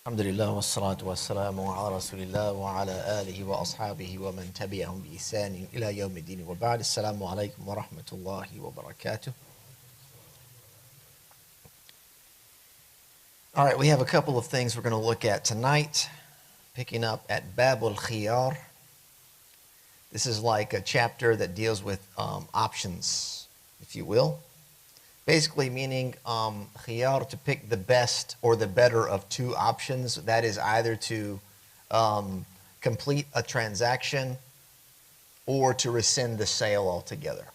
Alhamdulillah wassalatu wassalamu ala rasulillah wa ala alihi wa ashabihi wa man tabi'ahum bi ihsanin ila yawmiddin wa ba'd. Assalamu alaikum wa rahmatullahi wa barakatuh. All right, we have a couple of things we're going to look at tonight, picking up at Babul Khiyar. This is like a chapter that deals with options, if you will. Basically meaning khiyar, to pick the best or the better of two options. That is either to complete a transaction or to rescind the sale altogether.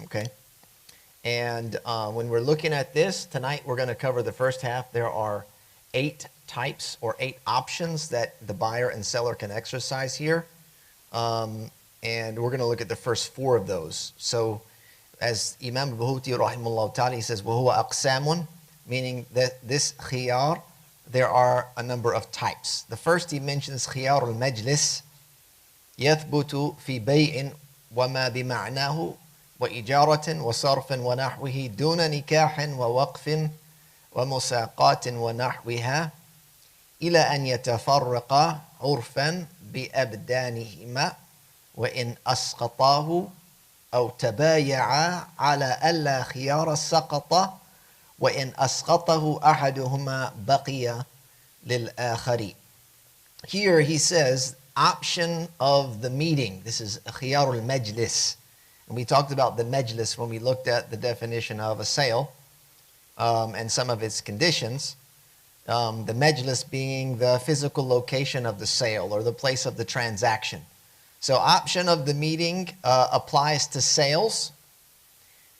Okay? And when we're looking at this, tonight we're going to cover the first half. There are 8 types or 8 options that the buyer and seller can exercise here. And we're going to look at the first 4 of those. So as Imam al-Bahuti rahimahullah ta'ala, he says, وَهُوَ أَقْسَامٌ, meaning that this khiyar, there are a number of types. The first he mentions khiyar al-majlis, يَثْبُتُ فِي بَيْءٍ وَمَا بِمَعْنَاهُ وَإِجَارَةٍ وَصَرْفٍ وَنَحْوِهِ دُونَ نِكَاحٍ وَوَقْفٍ وَمُسَاقَاتٍ وَنَحْوِهَا إِلَى أَنْ يَتَفَرَّقَا عُرْفًا بِأَبْدَانِهِمَا وَإِنْ أَسْقَطَاهُ أو تبايعا على ألا خيار السقط وإن أسقطه أحدهما بقي للآخر. Here he says option of the meeting. This is khiyar al-majlis. And we talked about the majlis when we looked at the definition of a sale and some of its conditions. The majlis being the physical location of the sale or the place of the transaction. So option of the meeting applies to sales,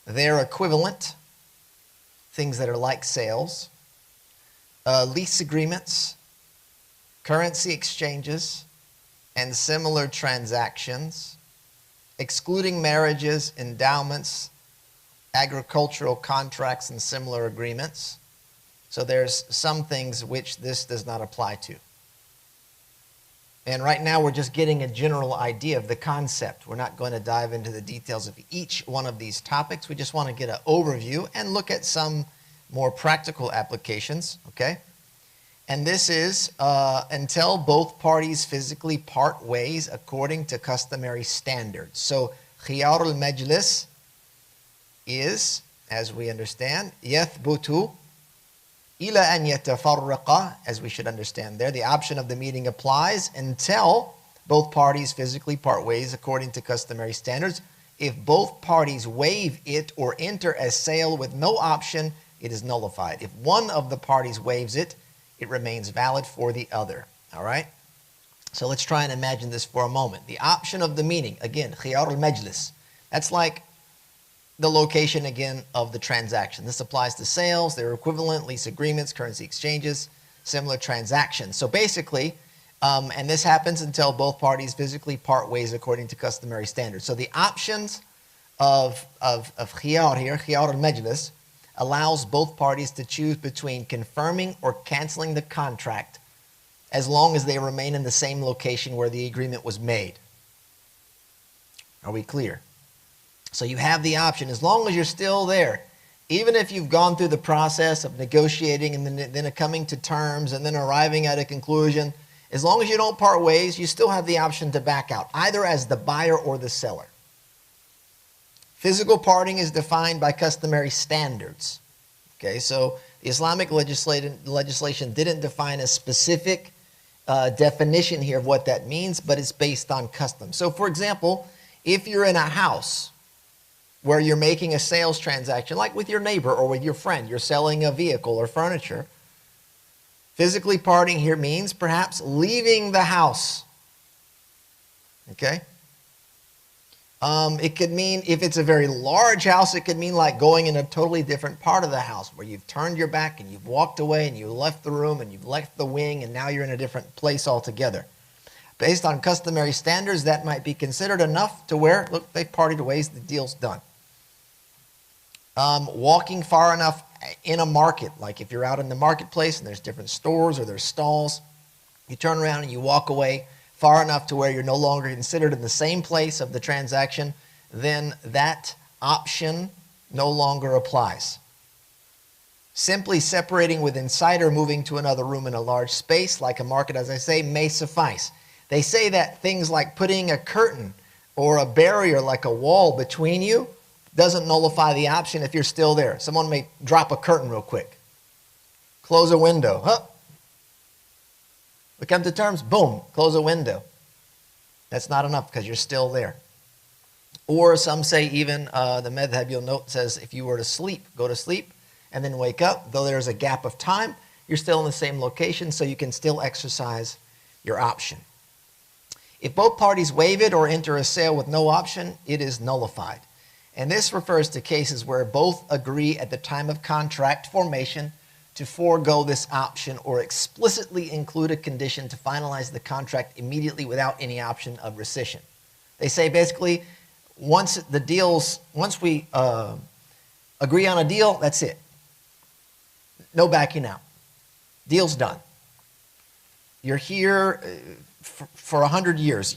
their equivalent, things that are like sales, lease agreements, currency exchanges, and similar transactions, excluding marriages, endowments, agricultural contracts, and similar agreements. So there's some things which this does not apply to. And right now we're just getting a general idea of the concept. We're not going to dive into the details of each one of these topics. We just want to get an overview and look at some more practical applications, okay? And this is until both parties physically part ways according to customary standards. So khiyar al-majlis is, as we understand, yathbutu ila an yatafarraqa, as we should understand there. The option of the meeting applies until both parties physically part ways according to customary standards. If both parties waive it or enter a sale with no option, it is nullified. If one of the parties waives it, it remains valid for the other. All right? So let's try and imagine this for a moment. The option of the meeting, again, khiyar al-majlis. That's like the location again of the transaction. This applies to sales, their equivalent, lease agreements, currency exchanges, similar transactions. So basically, and this happens until both parties physically part ways according to customary standards. So the options of khiyar here, khiyar al-majlis, allows both parties to choose between confirming or canceling the contract as long as they remain in the same location where the agreement was made. Are we clear? So you have the option, as long as you're still there, even if you've gone through the process of negotiating and then coming to terms and then arriving at a conclusion, as long as you don't part ways, you still have the option to back out, either as the buyer or the seller. Physical parting is defined by customary standards. Okay, so the Islamic legislation didn't define a specific definition here of what that means, but it's based on custom. So for example, if you're in a house where you're making a sales transaction, like with your neighbor or with your friend, you're selling a vehicle or furniture, physically parting here means perhaps leaving the house. Okay? It could mean, if it's a very large house, it could mean like going in a totally different part of the house where you've turned your back and you've walked away and you left the room and you've left the wing and now you're in a different place altogether. Based on customary standards, that might be considered enough to where, look, they've parted ways, the deal's done. Walking far enough in a market, like if you're out in the marketplace and there's different stores or there's stalls, you turn around and you walk away far enough to where you're no longer considered in the same place of the transaction, then that option no longer applies. Simply separating with inside or moving to another room in a large space, like a market, as I say, may suffice. They say that things like putting a curtain or a barrier like a wall between you doesn't nullify the option if you're still there. Someone may drop a curtain real quick. Close a window. Huh? We come to terms, boom, close a window. That's not enough because you're still there. Or some say even, the madhab you'll note says if you were to sleep, go to sleep, and then wake up, though there's a gap of time, you're still in the same location, so you can still exercise your option. If both parties waive it or enter a sale with no option, it is nullified. And this refers to cases where both agree at the time of contract formation to forego this option or explicitly include a condition to finalize the contract immediately without any option of rescission. They say basically, once we agree on a deal, that's it. No backing out. Deal's done. You're here for 100 years.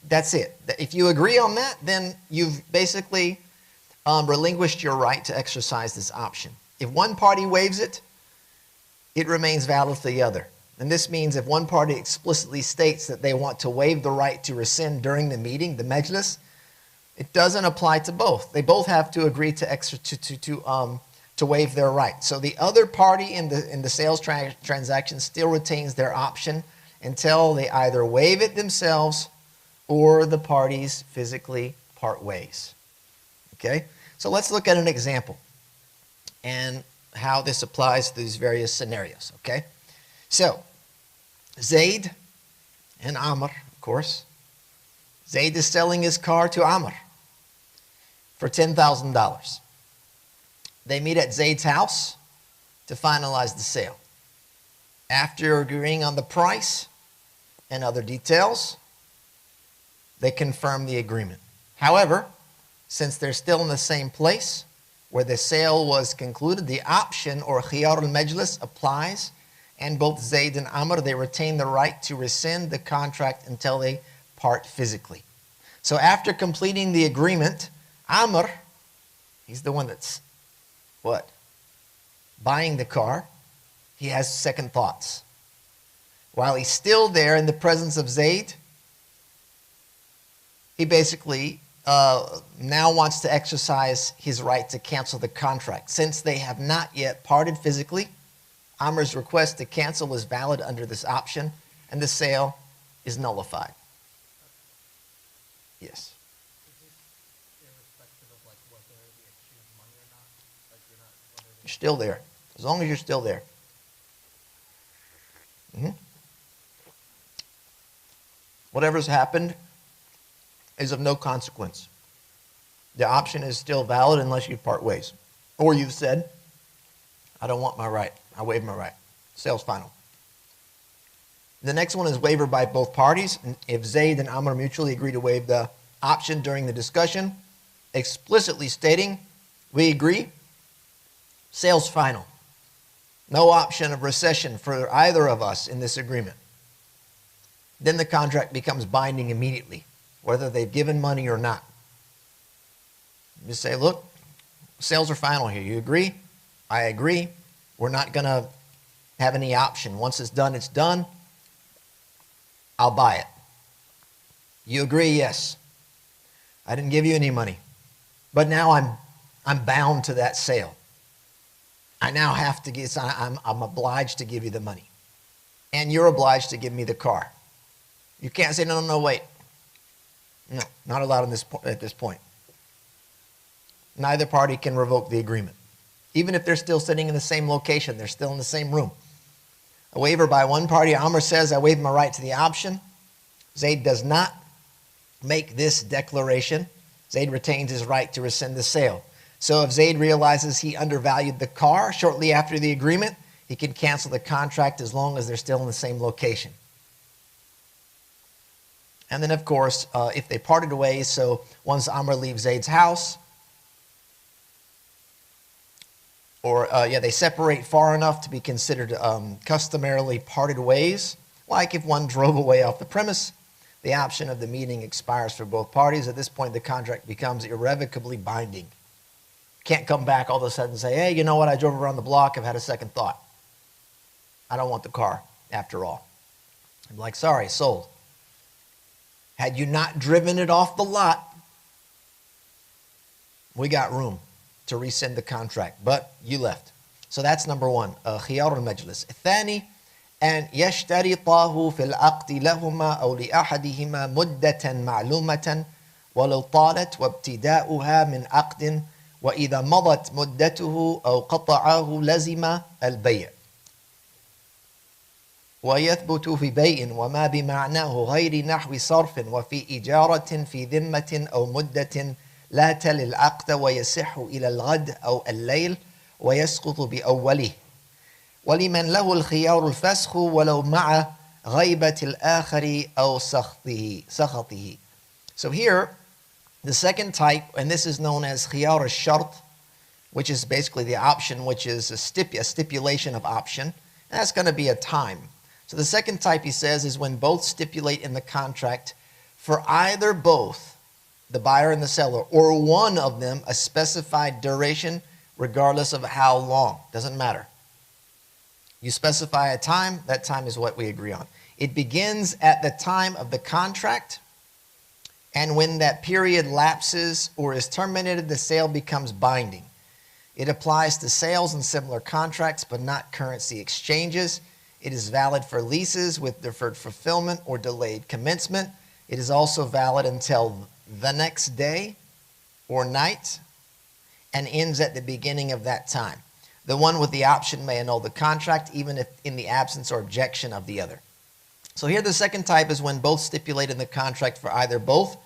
That's it. If you agree on that, then you've basically relinquished your right to exercise this option. If one party waives it, it remains valid for the other. And this means if one party explicitly states that they want to waive the right to rescind during the meeting, the majlis, it doesn't apply to both. They both have to agree to waive their right. So the other party in the sales transaction still retains their option until they either waive it themselves or the parties physically part ways. Okay? So let's look at an example and how this applies to these various scenarios. Okay? So, Zayd and Amr, of course. Zayd is selling his car to Amr for $10,000. They meet at Zayd's house to finalize the sale. After agreeing on the price and other details, they confirm the agreement. However, since they're still in the same place where the sale was concluded, the option or khiyar al-majlis applies, and both Zayd and Amr, they retain the right to rescind the contract until they part physically. So after completing the agreement, Amr, he's the one that's what? Buying the car. He has second thoughts. While he's still there in the presence of Zayd, he basically now wants to exercise his right to cancel the contract. Since they have not yet parted physically, Amr's request to cancel is valid under this option, and the sale is nullified. Yes. You're still there, as long as you're still there. Whatever's happened is of no consequence. The option is still valid unless you part ways. Or you've said, I don't want my right. I waive my right. Sale's final. The next one is waiver by both parties. If Zayd and Amr mutually agree to waive the option during the discussion, explicitly stating, we agree, sale's final. No option of rescission for either of us in this agreement. Then the contract becomes binding immediately, whether they've given money or not. You say, look, sales are final here. You agree? I agree. We're not going to have any option. Once it's done, it's done. I'll buy it. You agree? Yes. I didn't give you any money. But now I'm bound to that sale. I now have to get, I'm obliged to give you the money. And you're obliged to give me the car. You can't say, no, wait. No, not allowed at this point. Neither party can revoke the agreement. Even if they're still sitting in the same location, they're still in the same room. A waiver by one party, Amr says, I waive my right to the option. Zayd does not make this declaration. Zayd retains his right to rescind the sale. So if Zayd realizes he undervalued the car shortly after the agreement, he can cancel the contract as long as they're still in the same location. And then, of course, if they parted ways, so once Amr leaves Zayd's house, or they separate far enough to be considered customarily parted ways, like if one drove away off the premise, the option of the meeting expires for both parties. At this point, the contract becomes irrevocably binding. can't come back all of a sudden and say, hey, you know what, I drove around the block, I've had a second thought. I don't want the car after all. I'm like, sorry, sold. Had you not driven it off the lot, we got room to rescind the contract, but you left. So that's number one, خيار المجلس. الثاني أن يشترطاه في العقد لهما أو لأحدهما مدة معلومة ولو طالت وابتداؤها من عقد وإذا مضت مدته أو قطعه لزم البيع ويثبت في بيع وما بمعناه غير نحو صرف وفي إجارة في ذمة أو مدة لا تلي العقد ويصح إلى الغد أو الليل ويسقط بأوله ولمن له الخيار الفسخ ولو مع غيبة الآخر أو سخطه. So here, the second type, and this is known as khiyar al-shart, which is basically the option, which is a stipulation of option, and that's going to be a time. So the second type, he says, is when both stipulate in the contract for either both, the buyer and the seller, or one of them, a specified duration, regardless of how long. Doesn't matter. You specify a time, that time is what we agree on. It begins at the time of the contract, and when that period lapses or is terminated, the sale becomes binding. It applies to sales and similar contracts, but not currency exchanges. It is valid for leases with deferred fulfillment or delayed commencement. It is also valid until the next day or night and ends at the beginning of that time. The one with the option may annul the contract even if in the absence or objection of the other. So here the second type is when both stipulate in the contract for either both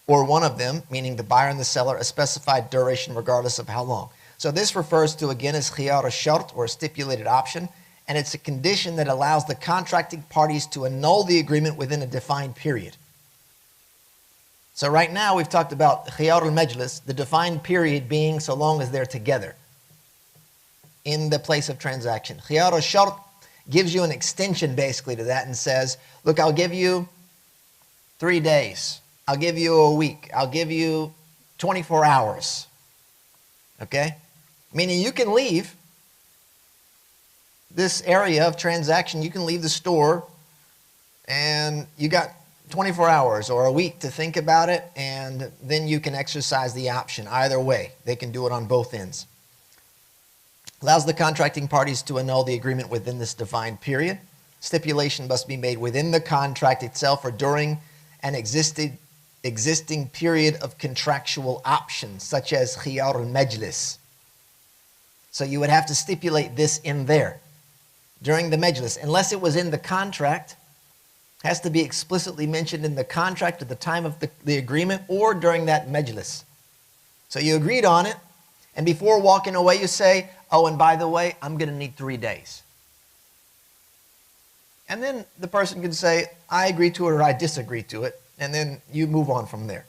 or one of them, meaning the buyer and the seller, a specified duration regardless of how long. So this refers to, again, as khiyar al-shart, or a stipulated option, and it's a condition that allows the contracting parties to annul the agreement within a defined period. So right now we've talked about khiyar al-majlis, the defined period being so long as they're together in the place of transaction. Khiyar al-shart gives you an extension basically to that and says, look, I'll give you 3 days. I'll give you a week. I'll give you 24 hours. Okay? Meaning you can leave this area of transaction, you can leave the store and you got 24 hours or a week to think about it, and then you can exercise the option. Either way, they can do it on both ends. Allows the contracting parties to annul the agreement within this defined period. Stipulation must be made within the contract itself or during an existing period of contractual options, such as khiyar al-majlis. So you would have to stipulate this in there during the majlis, unless it was in the contract. Has to be explicitly mentioned in the contract at the time of the agreement or during that majlis. So you agreed on it, and before walking away you say, oh, and by the way, I'm going to need 3 days. And then the person can say, I agree to it or I disagree to it, and then you move on from there.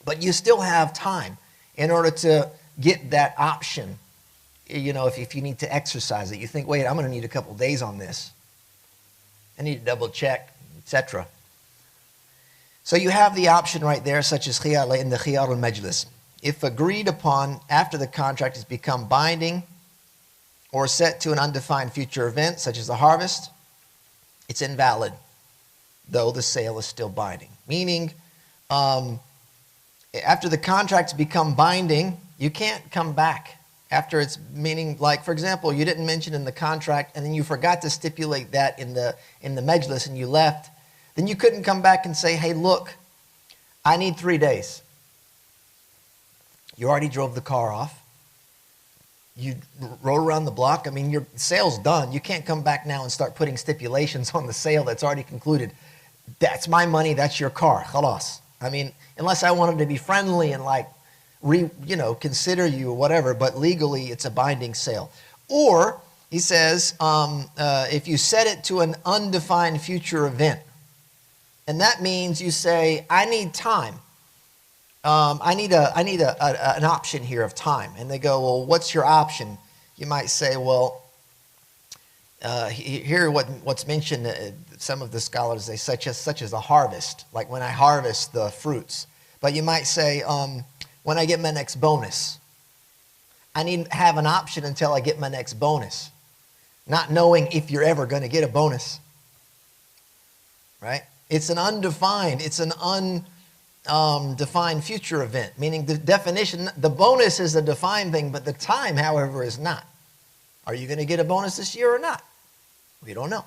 But you still have time in order to get that option. You know, if you need to exercise it, you think, wait, I'm going to need a couple days on this. I need to double check, etc. So you have the option right there, such as khiyar in the khiyar al-majlis. If agreed upon after the contract has become binding or set to an undefined future event, such as the harvest, it's invalid, though the sale is still binding. Meaning, after the contract's become binding, you can't come back. After it's, meaning, like, for example, you didn't mention in the contract and then you forgot to stipulate that in the majlis and you left, then you couldn't come back and say, hey, look, I need 3 days. You already drove the car off. You rode around the block. I mean, your sale's done. You can't come back now and start putting stipulations on the sale that's already concluded. That's my money. That's your car. Khalas. I mean, unless I wanted to be friendly and like, consider you or whatever, but legally it's a binding sale. Or, he says, if you set it to an undefined future event, and that means you say, I need time. I need an option here of time. And they go, well, what's your option? You might say, well, here what's mentioned, some of the scholars, they such as a harvest, like when I harvest the fruits. But you might say, when I get my next bonus, I need to have an option until I get my next bonus. Not knowing if you're ever going to get a bonus. Right? It's an undefined, it's an undefined future event, meaning the definition, the bonus is a defined thing, but the time, however, is not. Are you going to get a bonus this year or not? We don't know.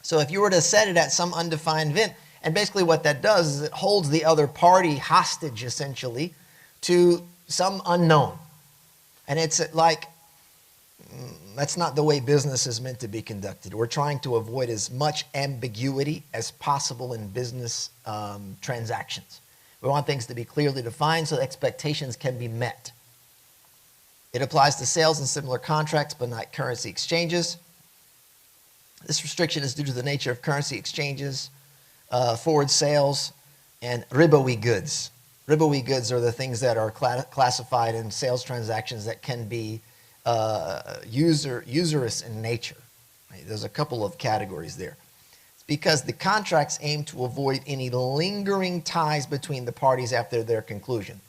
So if you were to set it at some undefined event, and basically what that does is it holds the other party hostage, essentially, to some unknown. And it's like, that's not the way business is meant to be conducted. We're trying to avoid as much ambiguity as possible in business transactions. We want things to be clearly defined so expectations can be met. It applies to sales and similar contracts, but not currency exchanges. This restriction is due to the nature of currency exchanges, forward sales, and ribawi goods. Ribawi goods are the things that are classified in sales transactions that can be usurious in nature. Right? There's a couple of categories there. It's because the contracts aim to avoid any lingering ties between the parties after their conclusion.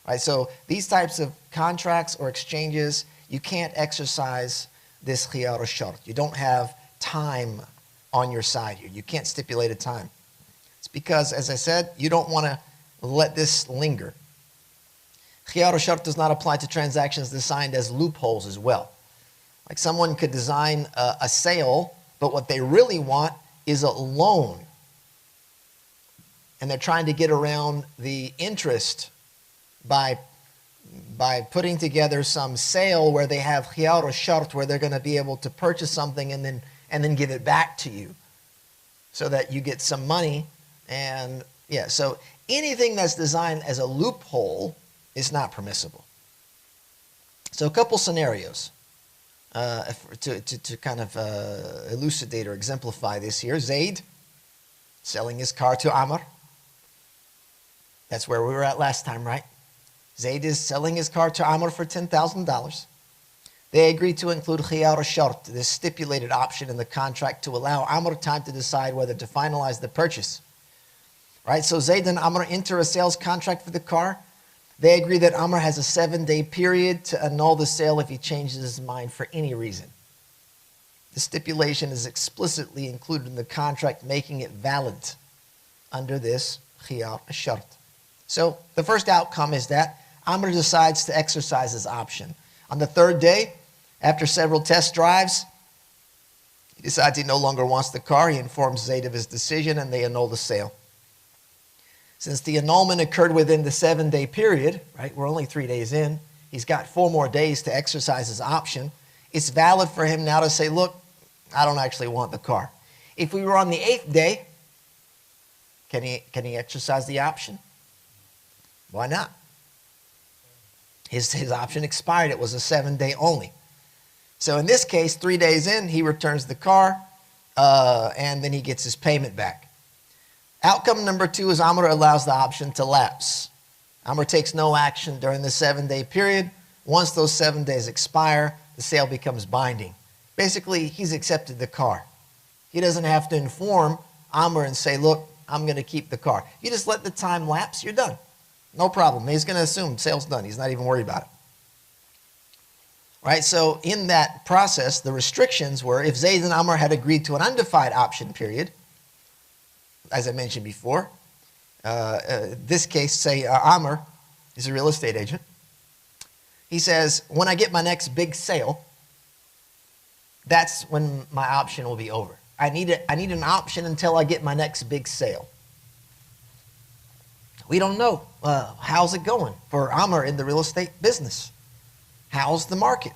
Right? So these types of contracts or exchanges, you can't exercise this khiyar al-shart. You don't have time on your side here. You can't stipulate a time. It's because, as I said, you don't want to let this linger. Khiyar al-shart does not apply to transactions designed as loopholes as well. Like someone could design a sale, but what they really want is a loan. And they're trying to get around the interest by putting together some sale where they have khiyar al-shart, where they're going to be able to purchase something and then give it back to you so that you get some money. And yeah, so anything that's designed as a loophole is not permissible. So a couple scenarios to kind of elucidate or exemplify this here. Zayd selling his car to Amr. That's where we were at last time, right? Zayd is selling his car to Amr for $10,000. They agreed to include khiyar al-shart, this stipulated option in the contract to allow Amr time to decide whether to finalize the purchase. Right? So Zayd and Amr enter a sales contract for the car. They agree that Amr has a 7-day period to annul the sale if he changes his mind for any reason. The stipulation is explicitly included in the contract, making it valid under this khiyar al-shart. So the first outcome is that Amr decides to exercise his option. On the third day, after several test drives, he decides he no longer wants the car. He informs Zayd of his decision and they annul the sale. Since the annulment occurred within the 7-day period, right, we're only 3 days in, he's got 4 more days to exercise his option. It's valid for him now to say, look, I don't actually want the car. If we were on the 8th day, can he exercise the option? Why not? His option expired. It was a 7-day only. So in this case, 3 days in, he returns the car, and then he gets his payment back. Outcome number 2 is Amr allows the option to lapse. Amr takes no action during the 7-day period. Once those 7 days expire, the sale becomes binding. Basically, he's accepted the car. He doesn't have to inform Amr and say, look, I'm going to keep the car. You just let the time lapse, you're done. No problem. He's going to assume sale's done. He's not even worried about it. Right? So in that process, the restrictions were if Zayd and Amr had agreed to an undefined option period, as I mentioned before, this case, say Amr is a real estate agent. He says, when I get my next big sale, that's when my option will be over. I need an option until I get my next big sale. We don't know. How's it going for Amr in the real estate business? How's the market?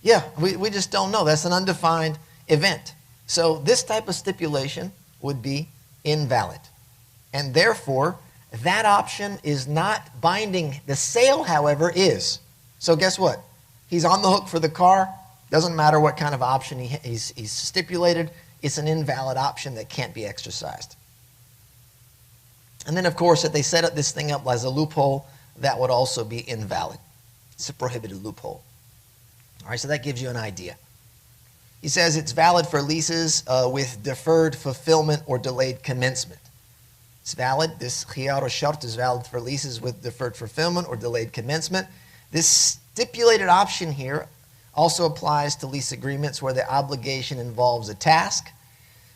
We just don't know. That's an undefined event. So this type of stipulation would be invalid. And therefore, that option is not binding. The sale, however, is. So guess what? He's on the hook for the car. Doesn't matter what kind of option he's stipulated. It's an invalid option that can't be exercised. And then, of course, if they set up this thing up as a loophole, that would also be invalid. It's a prohibited loophole. All right, so that gives you an idea. He says it's valid for leases with deferred fulfillment or delayed commencement. It's valid. This khiyar al-shart is valid for leases with deferred fulfillment or delayed commencement. This stipulated option here also applies to lease agreements where the obligation involves a task,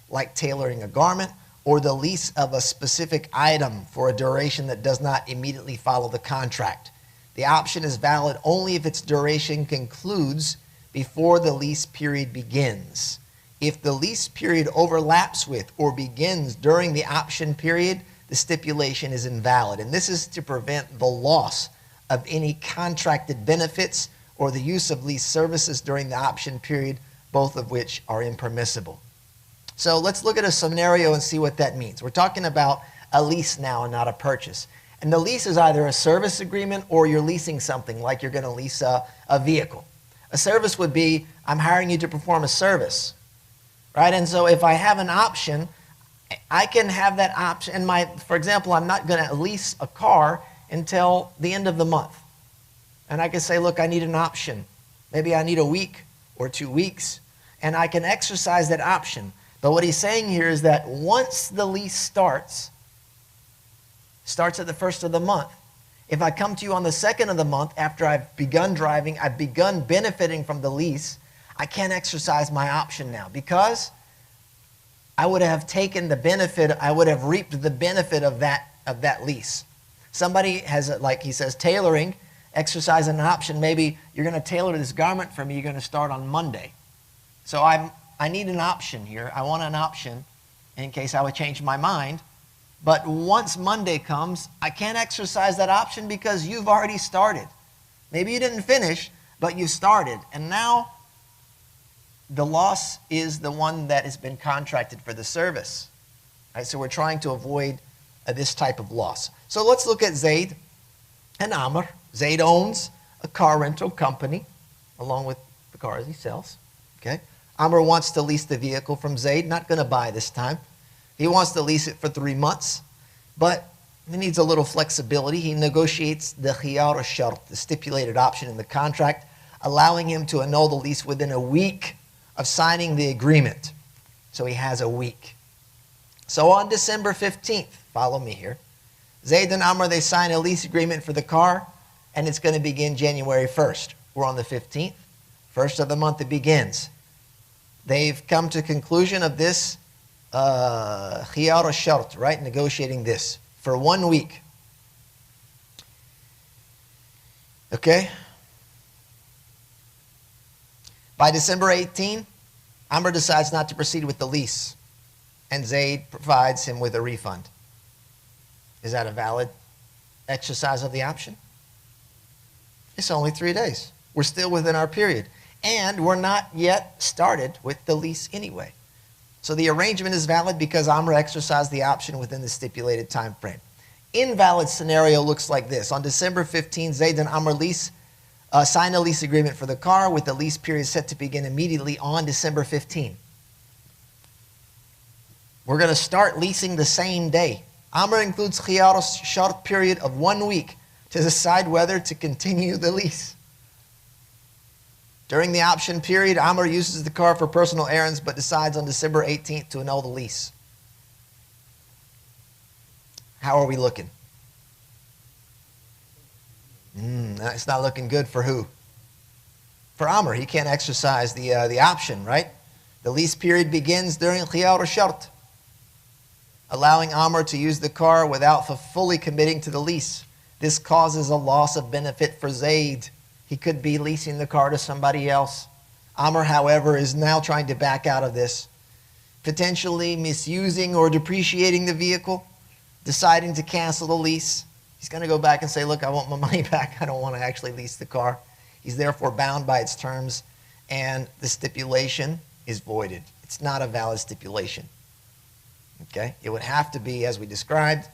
like tailoring a garment, or the lease of a specific item for a duration that does not immediately follow the contract. The option is valid only if its duration concludes before the lease period begins. If the lease period overlaps with or begins during the option period, the stipulation is invalid. And this is to prevent the loss of any contracted benefits or the use of lease services during the option period, both of which are impermissible. So let's look at a scenario and see what that means. We're talking about a lease now and not a purchase. And the lease is either a service agreement or you're leasing something, like you're going to lease a vehicle. A service would be, I'm hiring you to perform a service, right? And so if I have an option, I can have that option. For example, I'm not going to lease a car until the end of the month. And I can say, look, I need an option. Maybe I need a week or 2 weeks. And I can exercise that option. But what he's saying here is that once the lease starts at the first of the month. If I come to you on the second of the month after I've begun driving, I've begun benefiting from the lease, I can't exercise my option now because I would have taken the benefit, I would have reaped the benefit of that lease. Somebody has, like he says, tailoring, exercise an option. Maybe you're going to tailor this garment for me, you're going to start on Monday. So I need an option here. I want an option in case I would change my mind. But once Monday comes, I can't exercise that option because you've already started. Maybe you didn't finish, but you started. And now the loss is the one that has been contracted for the service. Right? So we're trying to avoid this type of loss. So let's look at Zayd and Amr. Zayd owns a car rental company along with the cars he sells. Okay? Amr wants to lease the vehicle from Zayd, not going to buy this time. He wants to lease it for 3 months, but he needs a little flexibility. He negotiates the khiyar al-shart, the stipulated option in the contract, allowing him to annul the lease within a week of signing the agreement. So he has a week. So on December 15th, follow me here, Zayd and Amr, they sign a lease agreement for the car, and it's going to begin January 1st. We're on the 15th. First of the month it begins. They've come to conclusion of this khiyar al-shart, right? Negotiating this for 1 week. Okay? By December 18, Amr decides not to proceed with the lease, and Zayd provides him with a refund. Is that a valid exercise of the option? It's only 3 days. We're still within our period, and we're not yet started with the lease anyway. So the arrangement is valid because Amr exercised the option within the stipulated time frame. Invalid scenario looks like this. On December 15, Zayd and Amr sign a lease agreement for the car with the lease period set to begin immediately on December 15. We're going to start leasing the same day. Amr includes khiyar al-shart period of 1 week to decide whether to continue the lease. During the option period, Amr uses the car for personal errands but decides on December 18th to annul the lease. How are we looking? It's not looking good for who? For Amr. He can't exercise the option, right? The lease period begins during khiyar al-shart, allowing Amr to use the car without fully committing to the lease. This causes a loss of benefit for Zayd. He could be leasing the car to somebody else. Amr, however, is now trying to back out of this, potentially misusing or depreciating the vehicle, deciding to cancel the lease. He's going to go back and say, look, I want my money back. I don't want to actually lease the car. He's therefore bound by its terms, and the stipulation is voided. It's not a valid stipulation. Okay? It would have to be, as we described,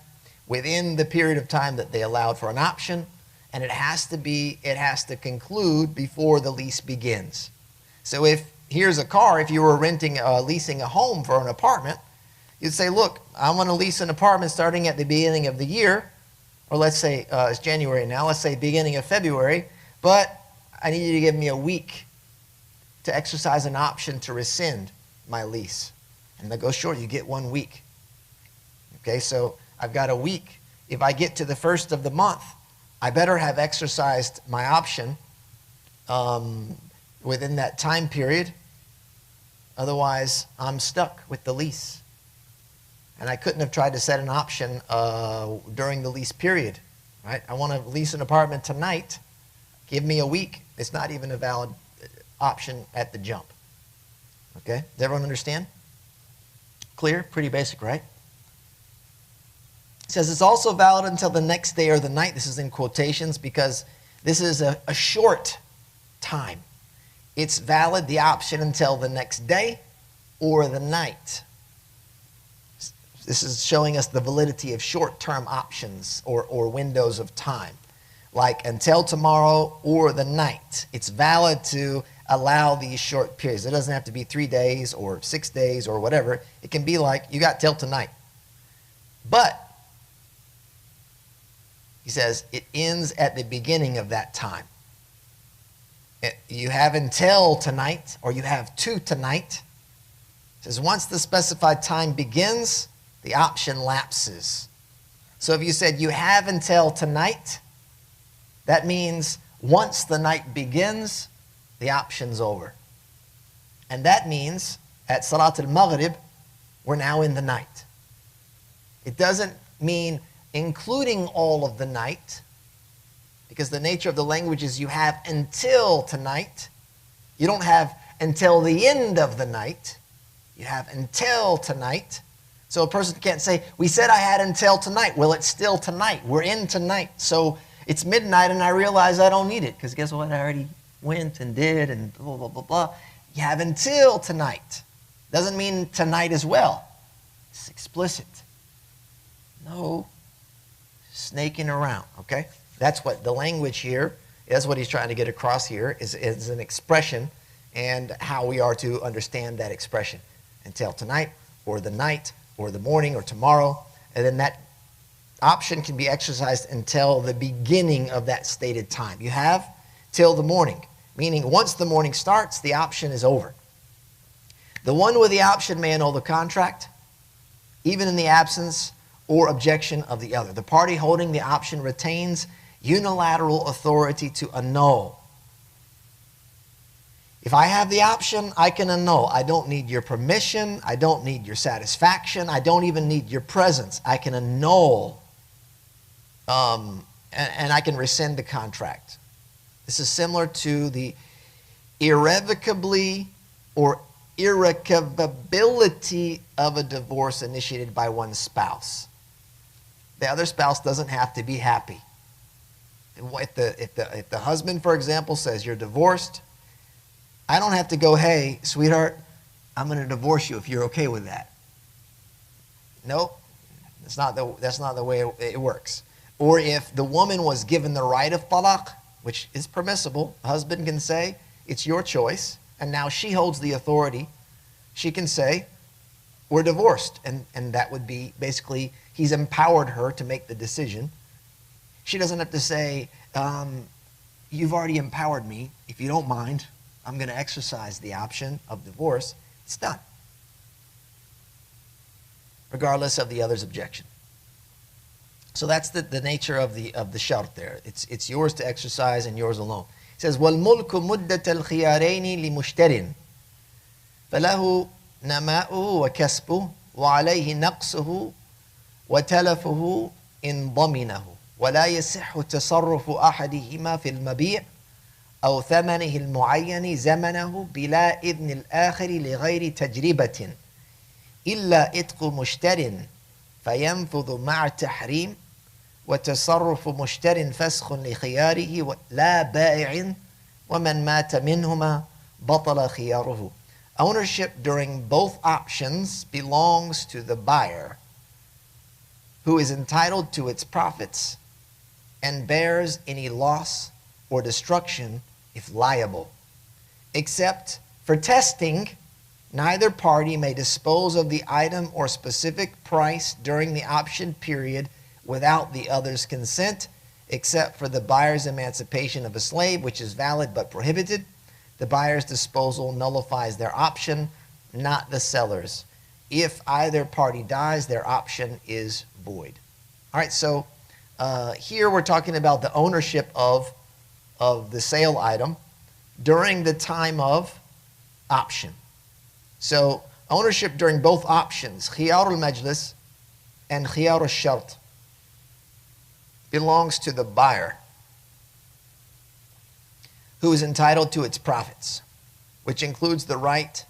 within the period of time that they allowed for an option, and it has to conclude before the lease begins. So here's a car, if you were leasing a home for an apartment, you'd say, look, I want to lease an apartment starting at the beginning of the year, or let's say it's January now, let's say beginning of February, but I need you to give me a week to exercise an option to rescind my lease. And they go, sure, you get 1 week. 1 week. Okay, so I've got a week. If I get to the first of the month, I better have exercised my option within that time period. Otherwise, I'm stuck with the lease. And I couldn't have tried to set an option during the lease period. Right? I want to lease an apartment tonight. Give me a week. It's not even a valid option at the jump. Okay? Does everyone understand? Clear? Pretty basic, right? It says it's also valid until the next day or the night. This is in quotations because this is a short time. It's valid, the option, until the next day or the night. This is showing us the validity of short-term options or windows of time. Like until tomorrow or the night. It's valid to allow these short periods. It doesn't have to be 3 days or 6 days or whatever. It can be like, you got till tonight. But, he says, it ends at the beginning of that time. You have until tonight, or you have to tonight. It says once the specified time begins, the option lapses. So if you said you have until tonight, that means once the night begins, the option's over. And that means at Salat al-Maghrib, we're now in the night. It doesn't mean including all of the night, because the nature of the language is you have until tonight. You don't have until the end of the night. You have until tonight. So a person can't say, we said I had until tonight. Well, it's still tonight. We're in tonight. So it's midnight and I realize I don't need it, because guess what? I already went and did and blah, blah, blah, blah. You have until tonight. Doesn't mean tonight as well. It's explicit. No snaking around, okay? That's what the language here, that's what he's trying to get across here, is an expression and how we are to understand that expression. Until tonight, or the night, or the morning, or tomorrow. And then that option can be exercised until the beginning of that stated time. You have till the morning, meaning once the morning starts, the option is over. The one with the option may annul the contract, even in the absence or objection of the other. The party holding the option retains unilateral authority to annul. If I have the option, I can annul. I don't need your permission. I don't need your satisfaction. I don't even need your presence. I can annul, and I can rescind the contract. This is similar to the irrevocably or irrevocability of a divorce initiated by one spouse. The other spouse doesn't have to be happy. If the husband, for example, says you're divorced, I don't have to go, hey, sweetheart, I'm going to divorce you if you're okay with that. Nope, that's not the way it works. Or if the woman was given the right of talaq, which is permissible, the husband can say, it's your choice, and now she holds the authority. She can say, we're divorced, and that would be basically, he's empowered her to make the decision. She doesn't have to say, you've already empowered me. If you don't mind, I'm going to exercise the option of divorce. It's done, regardless of the other's objection. So that's the nature of the shart there. It's yours to exercise and yours alone. It says, وَالْمُلْكُ مُدَّةَ الْخِيَارَيْنِ لِمُشْتَرٍ فَلَهُ نَمَاؤُهُ وَكَسْبُهُ وَعَلَيْهِ نَقْصُهُ وَتَلَفُهُ إِنْ ضَمِنَهُ وَلَا يَصِحُّ تَصَرُّفُ أَحَدِهِمَا فِي الْمَبِيعِ أو ثمنه المعين زمنه بلا إذن الآخر لغير تجربة إلا إتق مشتر فينفذ مع التحريم وتصرف مشتر فسخ لخياره لا بائع ومن مات منهما بطل خياره. Ownership during both options belongs to the buyer, who is entitled to its profits and bears any loss or destruction if liable. Except for testing, neither party may dispose of the item or specific price during the option period without the other's consent, except for the buyer's emancipation of a slave, which is valid but prohibited. The buyer's disposal nullifies their option, not the seller's. If either party dies, their option is void. All right, so here we're talking about the ownership of the sale item during the time of option. So ownership during both options, khiyar al-majlis and khiyar al-shart, belongs to the buyer, who is entitled to its profits, which includes the right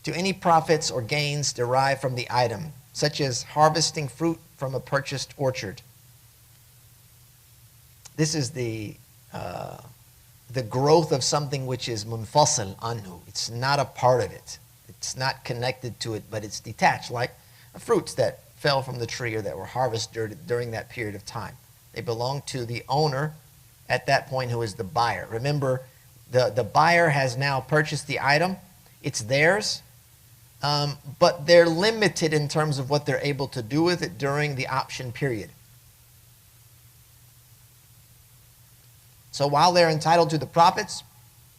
to any profits or gains derived from the item, such as harvesting fruit from a purchased orchard. This is the growth of something which is munfasal anhu. It's not a part of it. It's not connected to it, but it's detached, like fruits that fell from the tree or that were harvested during that period of time. They belong to the owner at that point, who is the buyer. Remember, the buyer has now purchased the item. It's theirs, but they're limited in terms of what they're able to do with it during the option period. So while they're entitled to the profits,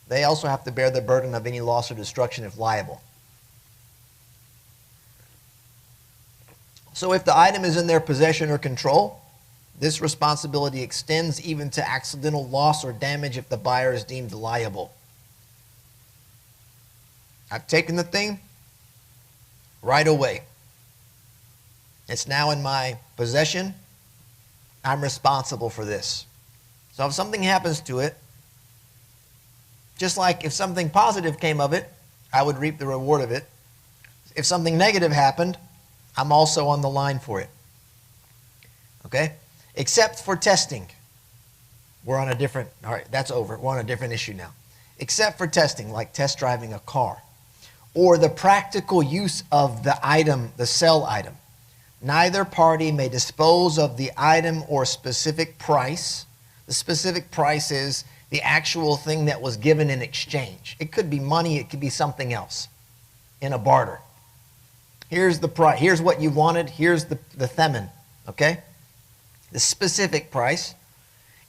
they also have to bear the burden of any loss or destruction if liable. So if the item is in their possession or control, this responsibility extends even to accidental loss or damage if the buyer is deemed liable. I've taken the thing right away. It's now in my possession. I'm responsible for this. So if something happens to it, just like if something positive came of it, I would reap the reward of it. If something negative happened, I'm also on the line for it. Okay? Except for testing. We're on a different, all right, that's over. We're on a different issue now. Except for testing, like test driving a car, or the practical use of the item, the sell item. Neither party may dispose of the item or specific price. The specific price is the actual thing that was given in exchange. It could be money, it could be something else in a barter. Here's the price, here's what you wanted, here's the themin, okay? The specific price.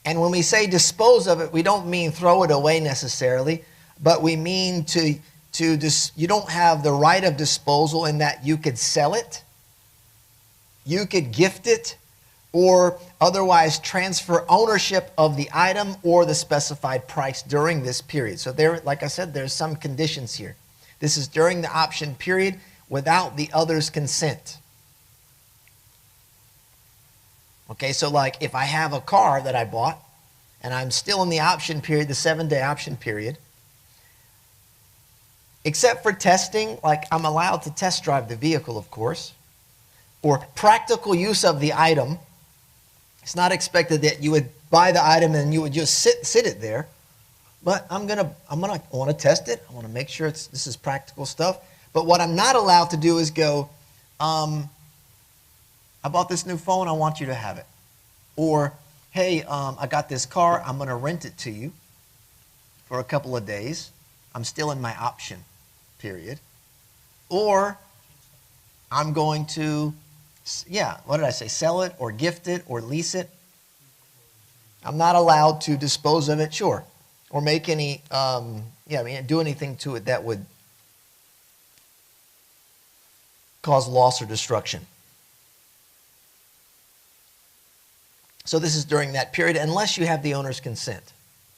And when we say dispose of it, we don't mean throw it away necessarily, but we mean you don't have the right of disposal in that you could sell it, you could gift it, or otherwise transfer ownership of the item or the specified price during this period. So there, like I said, there's some conditions here. This is during the option period without the other's consent. Okay, so like if I have a car that I bought and I'm still in the option period, the 7-day option period, except for testing, like I'm allowed to test drive the vehicle, of course, or practical use of the item. It's not expected that you would buy the item and you would just sit it there, but I want to test it. I want to make sure this is practical stuff. But what I'm not allowed to do is go, I bought this new phone, I want you to have it. Or, hey, I got this car, I'm going to rent it to you for a couple of days. I'm still in my option period. Or I'm going to, what did I say? Sell it or gift it or lease it. I'm not allowed to dispose of it, sure. Or make any, do anything to it that would cause loss or destruction. So this is during that period, unless you have the owner's consent.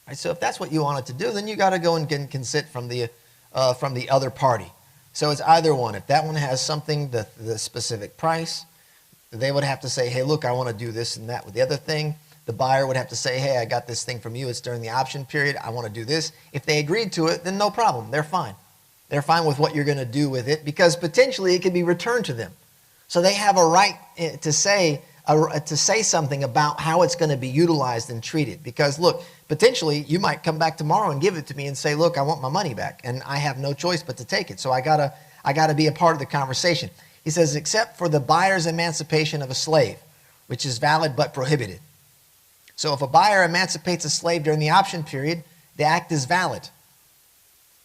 Right? So if that's what you wanted to do, then you got to go and get consent from the other party. So it's either one. If that one has something, the specific price, they would have to say, hey, look, I want to do this and that with the other thing. The buyer would have to say, hey, I got this thing from you. It's during the option period. I want to do this. If they agreed to it, then no problem. They're fine. They're fine with what you're going to do with it because potentially it could be returned to them. So they have a right to say something about how it's going to be utilized and treated. Because look, potentially you might come back tomorrow and give it to me and say, look, I want my money back. And I have no choice but to take it. So I gotta be a part of the conversation. He says, except for the buyer's emancipation of a slave, which is valid but prohibited. So if a buyer emancipates a slave during the option period, the act is valid,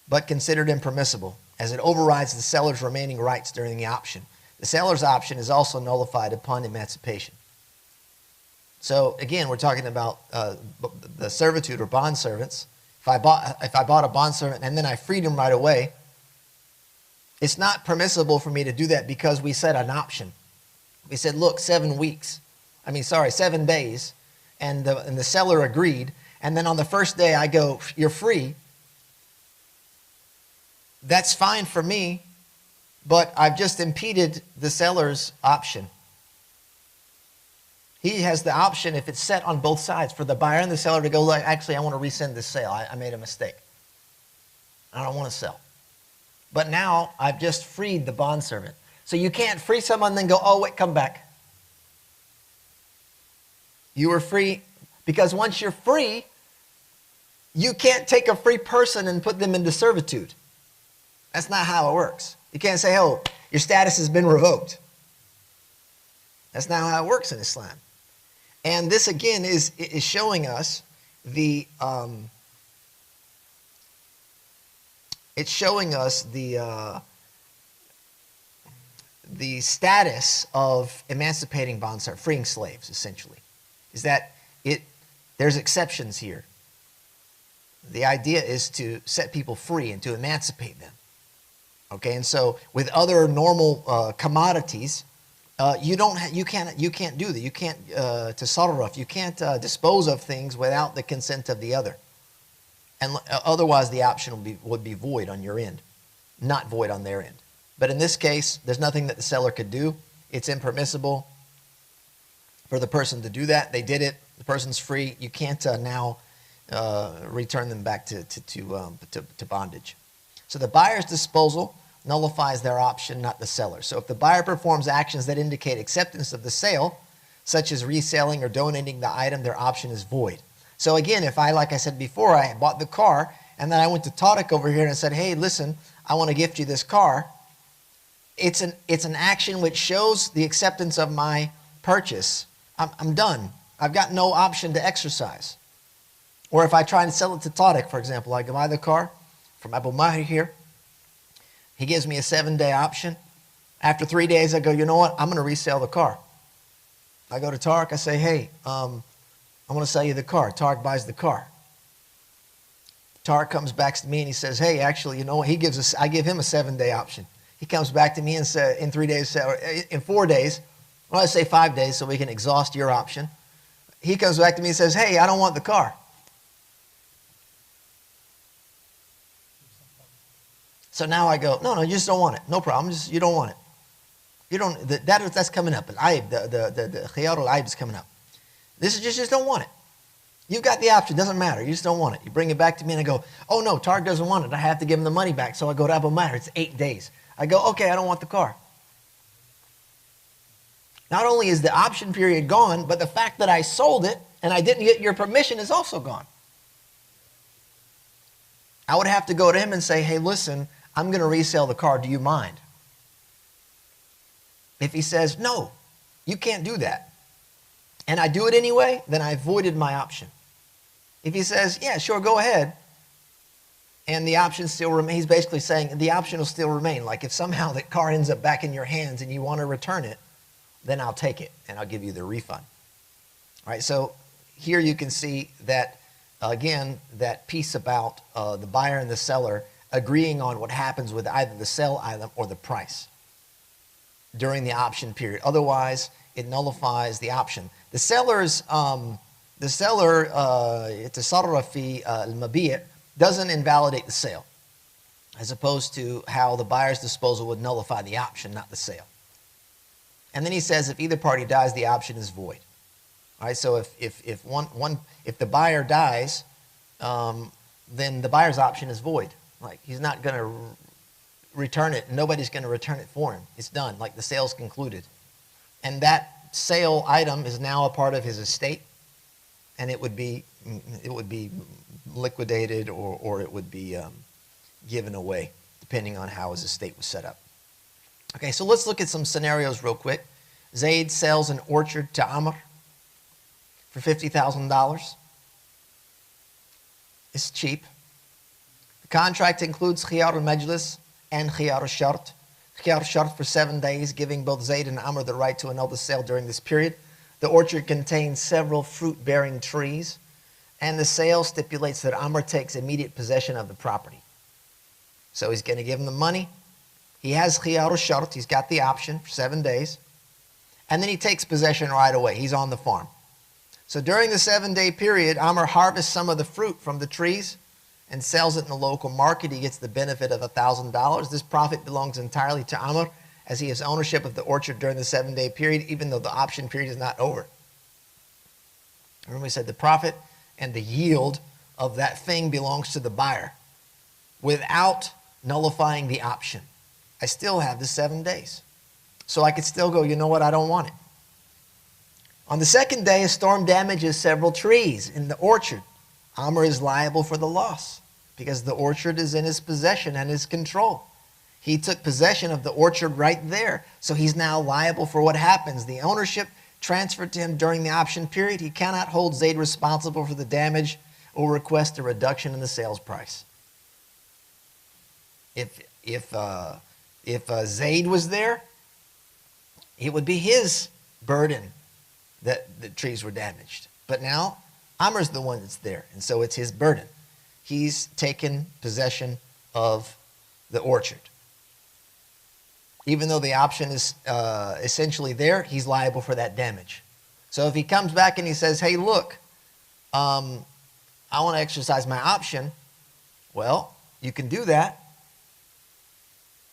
but considered impermissible, as it overrides the seller's remaining rights during the option. The seller's option is also nullified upon emancipation. So again, we're talking about the servitude or bond servants. If I bought a bond servant and then I freed him right away, it's not permissible for me to do that because we set an option. We said, look, 7 weeks. 7 days, and the seller agreed, and then on the first day I go, you're free, that's fine for me, but I've just impeded the seller's option. He has the option, if it's set on both sides, for the buyer and the seller to go, like, actually, I want to rescind this sale. I made a mistake. I don't want to sell. But now I've just freed the bondservant. So you can't free someone and then go, oh, wait, come back. You were free, because once you're free, you can't take a free person and put them into servitude. That's not how it works. You can't say, oh, your status has been revoked. That's not how it works in Islam. And this again is showing us the status of emancipating bondservants, freeing slaves, essentially, is that there's exceptions here. The idea is to set people free and to emancipate them. Okay, and so with other normal commodities, you can't do that. You can't tasarruf. You can't dispose of things without the consent of the other, and otherwise the option would be void on your end, not void on their end. But in this case, there's nothing that the seller could do. It's impermissible for the person to do that. They did it. The person's free. You can't now return them back to bondage. So the buyer's disposal nullifies their option, not the seller. So if the buyer performs actions that indicate acceptance of the sale, such as reselling or donating the item, their option is void. So again, if like I said before, I bought the car and then I went to Tariq over here and I said, hey, listen, I want to gift you this car. It's an action which shows the acceptance of my purchase. I'm done. I've got no option to exercise. Or if I try and sell it to Tariq, for example, I buy the car from Abu Mahir here. He gives me a 7-day option. After 3 days, I go, you know what? I'm going to resell the car. I go to Tariq. I say, hey, I want to sell you the car. Tariq buys the car. Tariq comes back to me and he says, hey, actually, you know what? I give him a 7-day option. He comes back to me and says, in 3 days, in 4 days, well, I say 5 days so we can exhaust your option. He comes back to me and says, hey, I don't want the car. So now I go, no, you just don't want it. No problem. You don't want it. You don't. That's coming up. The khiyar al-aib is coming up. This is just don't want it. You've got the option. Doesn't matter. You just don't want it. You bring it back to me and I go, oh no, Tariq doesn't want it. I have to give him the money back. So I go to Abu Mahir. It's 8 days. I go, okay, I don't want the car. Not only is the option period gone, but the fact that I sold it and I didn't get your permission is also gone. I would have to go to him and say, hey, listen, I'm going to resell the car. Do you mind? If he says, no, you can't do that, and I do it anyway, then I voided my option. If he says, yeah, sure, go ahead, and the option still remains, he's basically saying the option will still remain. Like if somehow the car ends up back in your hands and you want to return it, then I'll take it and I'll give you the refund. All right, so here you can see that, again, that piece about the buyer and the seller agreeing on what happens with either the sell item or the price during the option period. Otherwise, it nullifies the option. The seller tasarruf fi al-mabi' doesn't invalidate the sale, as opposed to how the buyer's disposal would nullify the option, not the sale. And then he says if either party dies, the option is void. All right, so if the buyer dies, then the buyer's option is void. Like he's not going to return it. Nobody's going to return it for him. It's done. Like the sale's concluded. And that sale item is now a part of his estate, and it would be liquidated or it would be given away, depending on how his estate was set up. Okay, so let's look at some scenarios real quick. Zayd sells an orchard to Amr for $50,000. It's cheap. The contract includes khiyar al-majlis and khiyar al-shart. Khiyar al-shart for 7 days, giving both Zayd and Amr the right to annul the sale during this period. The orchard contains several fruit-bearing trees, and the sale stipulates that Amr takes immediate possession of the property. So he's going to give him the money. He has khiyar al-shart. He's got the option for 7 days. And then he takes possession right away. He's on the farm. So during the 7-day period, Amr harvests some of the fruit from the trees and sells it in the local market. He gets the benefit of $1,000. This profit belongs entirely to Amr, as he has ownership of the orchard during the 7-day period, even though the option period is not over. Remember we said the profit and the yield of that thing belongs to the buyer without nullifying the option. I still have the 7 days. So I could still go, you know what, I don't want it. On the 2nd day, a storm damages several trees in the orchard. Amr is liable for the loss because the orchard is in his possession and his control. He took possession of the orchard right there, so he's now liable for what happens. The ownership transferred to him during the option period. He cannot hold Zayd responsible for the damage or request a reduction in the sales price. If Zayd was there, it would be his burden that the trees were damaged. But now, Amr's the one that's there, and so it's his burden. He's taken possession of the orchard. Even though the option is essentially there, he's liable for that damage. So if he comes back and he says, hey, look, I want to exercise my option, well, you can do that,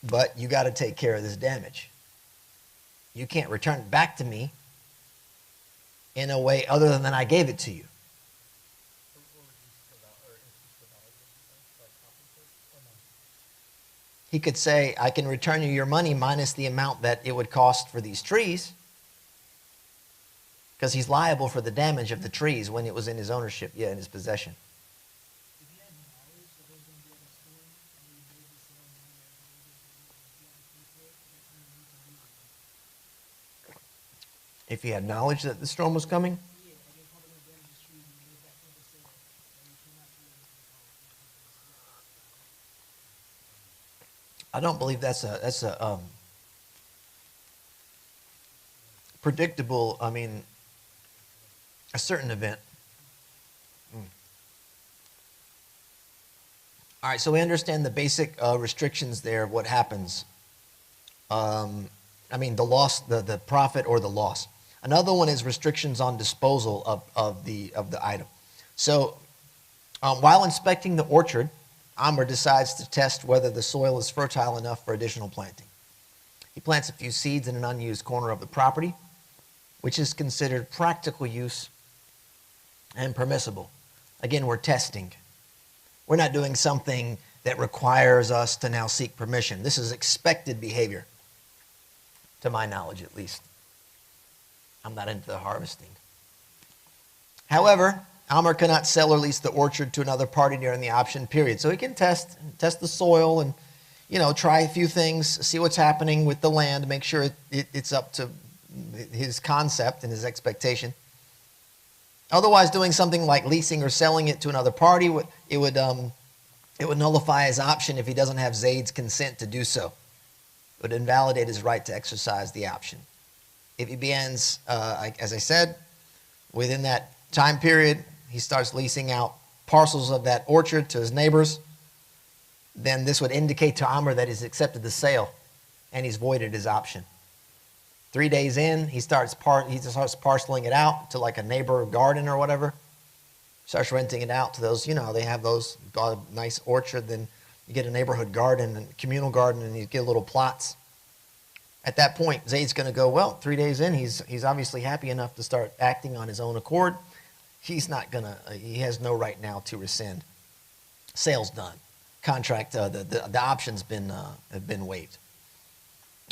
but you got to take care of this damage. You can't return it back to me in a way other than I gave it to you. He could say, I can return you your money minus the amount that it would cost for these trees, because he's liable for the damage of the trees when it was in his ownership, in his possession. If he had knowledge that the storm was coming? I don't believe that's a predictable, a certain event. All right, so we understand the basic restrictions there of what happens. The loss, the profit or the loss. Another one is restrictions on disposal of the item. So while inspecting the orchard, Amr decides to test whether the soil is fertile enough for additional planting. He plants a few seeds in an unused corner of the property, which is considered practical use and permissible. Again, we're testing. We're not doing something that requires us to now seek permission. This is expected behavior, to my knowledge at least. I'm not into the harvesting. However, Amr cannot sell or lease the orchard to another party during the option period. So he can test the soil and, try a few things, see what's happening with the land, make sure it's up to his concept and his expectation. Otherwise, doing something like leasing or selling it to another party, it would nullify his option if he doesn't have Zayd's consent to do so. It would invalidate his right to exercise the option. If he begins, as I said, within that time period, he starts leasing out parcels of that orchard to his neighbors, then this would indicate to Amr that he's accepted the sale and he's voided his option. 3 days in, he starts parceling it out to like a neighbor garden or whatever. Starts renting it out to those, they have those, got a nice orchard, then you get a neighborhood garden and communal garden and you get little plots. At that point, Zayd's going to go, well, 3 days in, he's obviously happy enough to start acting on his own accord. He has no right now to rescind. Sale's done. Contract, the option's have been waived.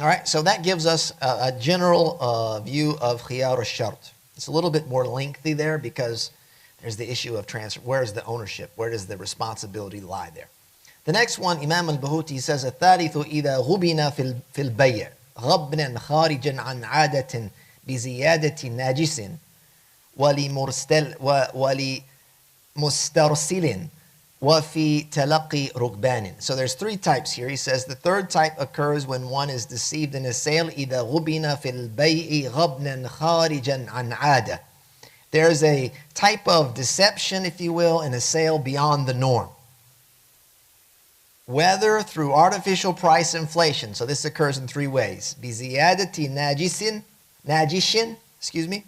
All right, so that gives us a general view of khiyar al-shart. It's a little bit more lengthy there because there's the issue of transfer. Where is the ownership? Where does the responsibility lie there? The next one, Imam al-Bahuti says, الثالث إذا غبن في البيع غبنا خارجا عن عادة بزيادة ناجس ولمسترسل وفي تلقي ركبان. So there's 3 types here. He says the third type occurs when one is deceived in a sale. إذا غبن في البيع غبنا خارجا عن عادة. There's a type of deception, if you will, in a sale beyond the norm. Whether through artificial price inflation, so this occurs in 3 ways. بزيادة ناجس, Najishin, excuse me.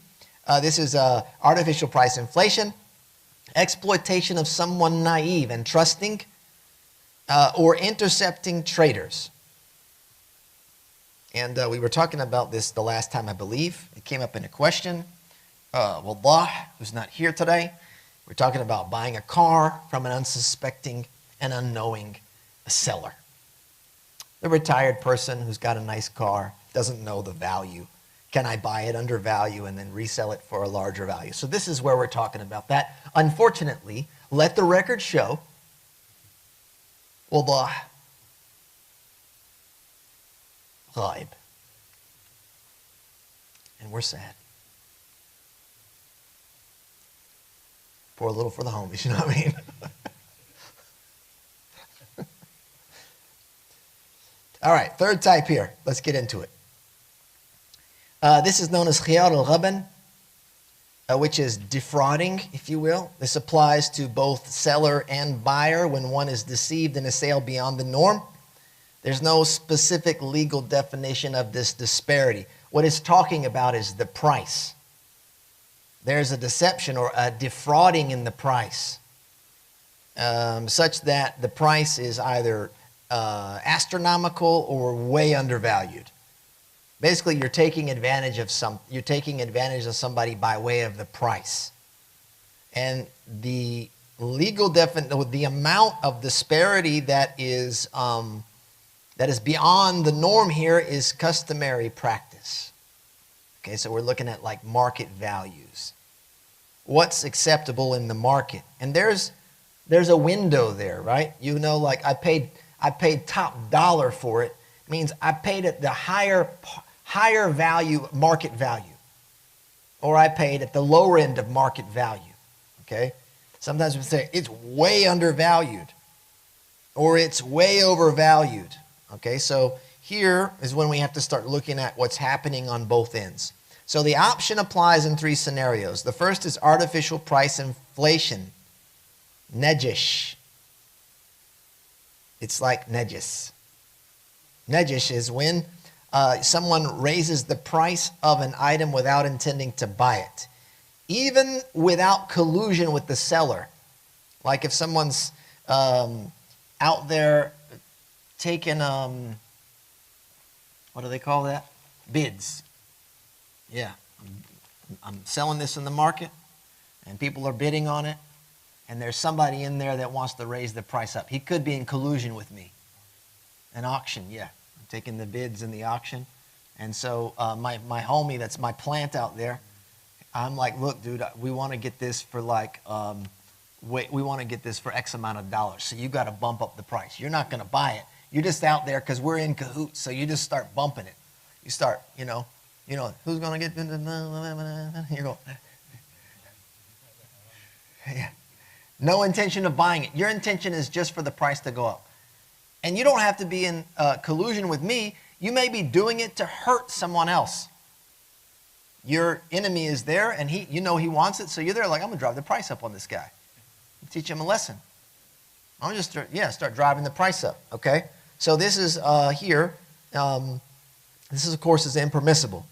This is artificial price inflation, exploitation of someone naive and trusting, or intercepting traders. And we were talking about this the last time, I believe. It came up in a question. Wallah, who's not here today. We're talking about buying a car from an unsuspecting and unknowing seller. The retired person who's got a nice car doesn't know the value. Can I buy it under value and then resell it for a larger value? So this is where we're talking about that. Unfortunately, let the record show, Wallah, ghaib. And we're sad. Pour a little for the homies, you know what I mean? All right, third type here. Let's get into it. This is known as khiyar al-ghaban, which is defrauding, if you will. This applies to both seller and buyer when one is deceived in a sale beyond the norm. There's no specific legal definition of this disparity. What it's talking about is the price. There's a deception or a defrauding in the price, such that the price is either astronomical or way undervalued. Basically, you're taking advantage of somebody by way of the price. And the legal the amount of disparity that is beyond the norm here is customary practice. Okay, so we're looking at like market values. What's acceptable in the market? And there's a window there, right? You know, like I paid top dollar for it. It means I paid at the higher value, market value. Or I paid at the lower end of market value. Okay? Sometimes we say it's way undervalued or it's way overvalued. Okay, so here is when we have to start looking at what's happening on both ends. So the option applies in three scenarios. The first is artificial price inflation. Najish. It's like najis. Najish is when someone raises the price of an item without intending to buy it, even without collusion with the seller. Like if someone's out there taking, what do they call that? Bids. Yeah, I'm selling this in the market, and people are bidding on it, and there's somebody in there that wants to raise the price up. He could be in collusion with me. An auction, yeah. I'm taking the bids in the auction. And so my homie, that's my plant out there, I'm like, look, dude, we want to get this for like, we want to get this for X amount of dollars. So you got to bump up the price. You're not going to buy it. You're just out there because we're in cahoots. So you just start bumping it. You start, you know, who's going to get, you go, yeah. No intention of buying it. Your intention is just for the price to go up. And you don't have to be in collusion with me. You may be doing it to hurt someone else. Your enemy is there, and he wants it, so you're there like, I'm going to drive the price up on this guy. Teach him a lesson. I'm just, start driving the price up, okay? So this is here, this is, of course, is impermissible.